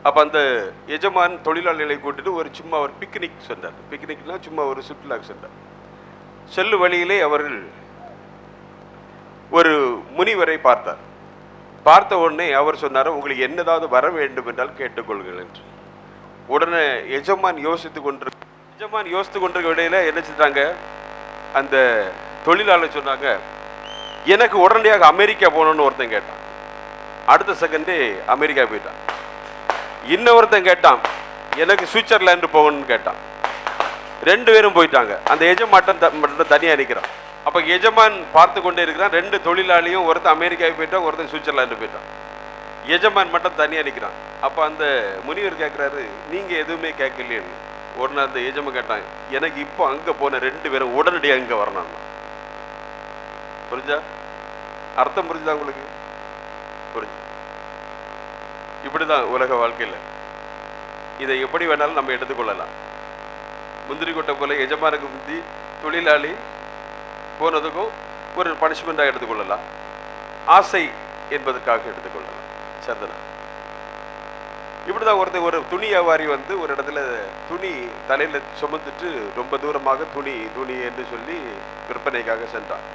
அப்போ அந்த எஜமான் தொழிலாளிகளை கூட்டிட்டு சும்மா ஒரு பிக்னிக் சென்றார். பிக்னிக்னா சும்மா ஒரு சுற்றுலாக்கு சென்றார். செல்லு வழியிலே அவர்கள் ஒரு முனிவரை பார்த்தார். பார்த்த உடனே அவர் சொன்னார், உங்களுக்கு என்னதாவது வர வேண்டும் என்றால் கேட்டுக்கொள்கள் என்று. உடனே எஜமான் யோசித்து கொண்டிருக்க இடையில என்ன செஞ்சாங்க, அந்த தொழிலாளர் சொன்னாங்க, எனக்கு உடனடியாக அமெரிக்கா போகணும்னு ஒருத்தன் கேட்டான். அடுத்த செகண்டே அமெரிக்கா போயிட்டான். இன்னொருத்தன் கேட்டான், எனக்கு சுவிட்சர்லாந்து போகணும்னு கேட்டான். 2 பேரும் போயிட்டாங்க. அந்த எஜமான் மட்டும் தனியாக நிற்கிறான். அப்போ எஜமான் பார்த்து கொண்டே இருக்கிறான். 2 தொழிலாளியும், ஒருத்தன் அமெரிக்காவுக்கு போயிட்டான், ஒருத்தன் சுவிட்சர்லாந்து போயிட்டான். எஜமான் மட்டும் தனியாக நிற்கிறான். அப்போ அந்த முனிவர் கேட்குறாரு, நீங்கள் எதுவுமே கேட்கலையேன்னு. உடனே அந்த எஜமான் கேட்டான், எனக்கு இப்போ அங்கே போன 2 பேரும் உடனடியாக அங்கே வரணும். புரிஞ்சா? அர்த்தம் புரிஞ்சுதா உங்களுக்கு? புரிஞ்சு. இப்படிதான் உலக வாழ்க்கையில். இதை எப்படி வேணாலும் நம்ம எடுத்துக்கொள்ளலாம். முந்திரி கொட்டை போல எஜமானுக்கு முந்தி தொழிலாளி போனதுக்கும் ஒரு பனிஷ்மெண்ட்டாக எடுத்துக்கொள்ளலாம். ஆசை என்பதற்காக எடுத்துக்கொள்ளலாம். சந்தனா இப்படிதான் ஒருத்தர் ஒரு துணி வியாபாரி ஒரு இடத்துல துணி தலையில சுமந்துட்டு ரொம்ப தூரமாக துணி என்று சொல்லி விற்பனைக்காக சென்றான்.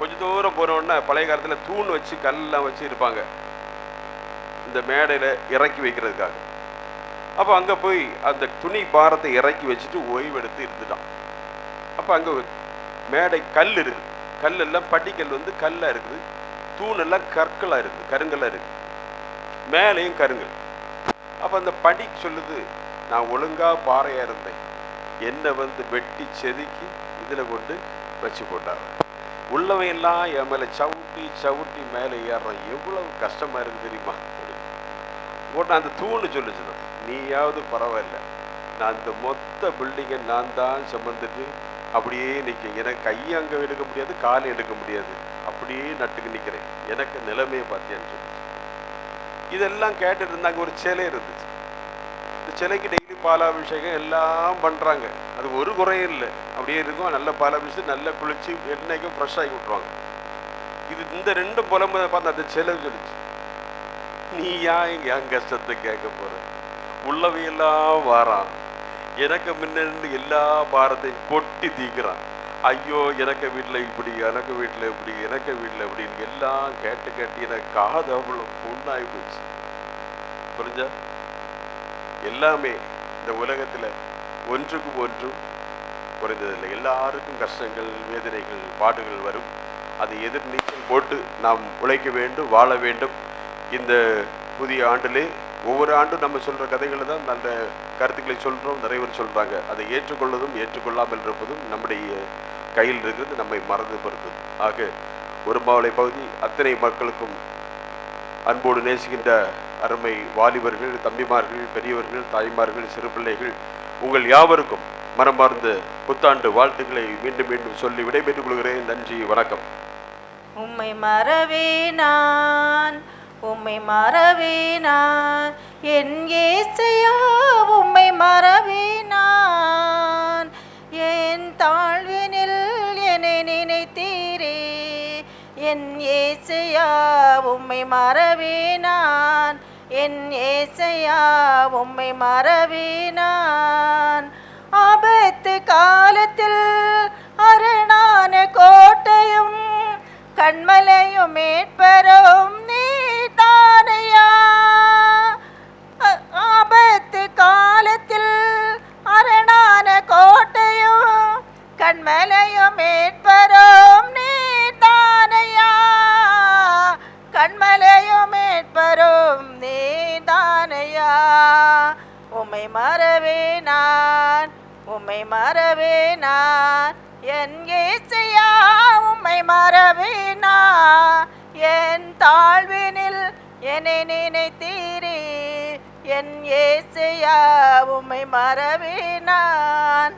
கொஞ்சம் தூரம் போனோடனே பழைய காலத்தில் தூண் வச்சு கல்லாம் வச்சு இருப்பாங்க இந்த மேடையில் இறக்கி வைக்கிறதுக்காக. அப்போ அங்கே போய் அந்த துணி பாரத்தை இறக்கி வச்சுட்டு ஓய்வெடுத்து இருந்துட்டான். அப்போ அங்கே மேடை கல் இருக்குது. கல்லெல்லாம் படிக்கல் கல்லாக இருக்குது. தூணெல்லாம் கற்களாக இருக்குது, கருங்கல்லாக இருக்குது. மேலேயும் கருங்கல். அப்போ அந்த படி சொல்லுது, நான் ஒழுங்காக பாறையாக இருந்தேன், என்னை வெட்டி செதுக்கி இதில் கொண்டு வச்சு போட்டாங்க. உள்ளவையெல்லாம் என் மேலே சவுட்டி மேலே ஏறுறான். எவ்வளவு கஷ்டமாக இருக்குது தெரியுமா? உடனே அந்த தூணு சொல்லுச்சுன்னா, நீயாவது பரவாயில்ல, நான் இந்த மொத்த பில்டிங்கை நான் தான் சுமந்துட்டு அப்படியே நிற்க, எனக்கு கையை அங்கே எடுக்க முடியாது, காலை எடுக்க முடியாது, அப்படியே நட்டுக்கு நிற்கிறேன், எனக்கு நிலைமையை பார்த்தேன்னு சொல்லி. இதெல்லாம் கேட்டுட்டு இருந்தாங்க. ஒரு சிலை இருந்துச்சு. இந்த சிலைக்கு டெய்லி பாலாபிஷேகம் எல்லாம் பண்ணுறாங்க. அது ஒரு குறையும் இல்லை, அப்படியே இருக்கும். நல்ல பாலாபிஷேகம், நல்லா குளிச்சு என்னைக்கும் ஃப்ரெஷ் ஆகி விட்ருவாங்க. இந்த 2 புலம்பதை பார்த்து அந்த சிலை சொல்லிச்சு, நீ என் கஷ்டத்தை கேட்க போற, உள்ளவையெல்லாம் வாரான், எனக்கு முன்னிருந்து எல்லா பாரத்தையும் கொட்டி தீக்கிறான். ஐயோ எனக்கு வீட்டில் இப்படி, எனக்கு வீட்டில் இப்படி, எனக்கு வீட்டில் இப்படின்னு எல்லாம் கேட்டு எனக்கு காது அவ்வளோ புண்ணாகி போச்சு. புரிஞ்சா? எல்லாமே இந்த உலகத்தில் ஒன்றுக்கும் ஒன்றும் குறைந்ததில்லை. எல்லாருக்கும் கஷ்டங்கள், வேதனைகள், பாடுகள் வரும். அதை எதிர்நீச்சல் போட்டு நாம் உழைக்க வேண்டும், வாழ வேண்டும். இந்த புதிய ஆண்டிலே ஒவ்வொரு ஆண்டும் நம்ம சொல்கிற கதைகளை தான் நல்ல கருத்துக்களை சொல்கிறோம், நிறைய பேர் சொல்கிறாங்க. அதை ஏற்றுக்கொள்வதும் ஏற்றுக்கொள்ளாமல் இருப்பதும் நம்முடைய கையில் இருக்கிறது, நம்மை மறந்து பொறுத்தது. ஆக ஒரு மாவளை பகுதி அத்தனை மக்களுக்கும் அன்போடு நேசிக்கின்ற அருமை வாலிபர்கள், தம்பிமார்கள், பெரியவர்கள், தாய்மார்கள், சிறு பிள்ளைகள், உங்கள் யாவருக்கும் மனமார்ந்த புத்தாண்டு வாழ்த்துக்களை மீண்டும் மீண்டும் சொல்லி விடைபெற்றுக் கொள்கிறேன். நன்றி, வணக்கம்.
உம்மை மறவே நான், உம்மை மறவே நான், என் ஏசையா உம்மை மறவே நான். என் தாழ்வினில் என்னை நினைத்தீரே, என் ஏசையா உம்மை மறவே நான், என் ஏசையா உம்மை மறவே நான். ஆபத்து காலத்தில் அரணான கோட்டையும் கண்மலையும் மீட்பரும் நீதானையா. ஆபத்து காலத்தில் அரணான கோட்டையும் கண்மலையும் மீட்பரும் நீதானையா. கண்மலையும் மீட்பரும் நீதானையா. உம்மை மறவே நான், உம்மை மறவே நான், என் ஏசையா உம்மை மறவே நான். என் தாழ்வினில் என்னை நினைத்தீரே, என் ஏசையா உம்மை மறவே நான்.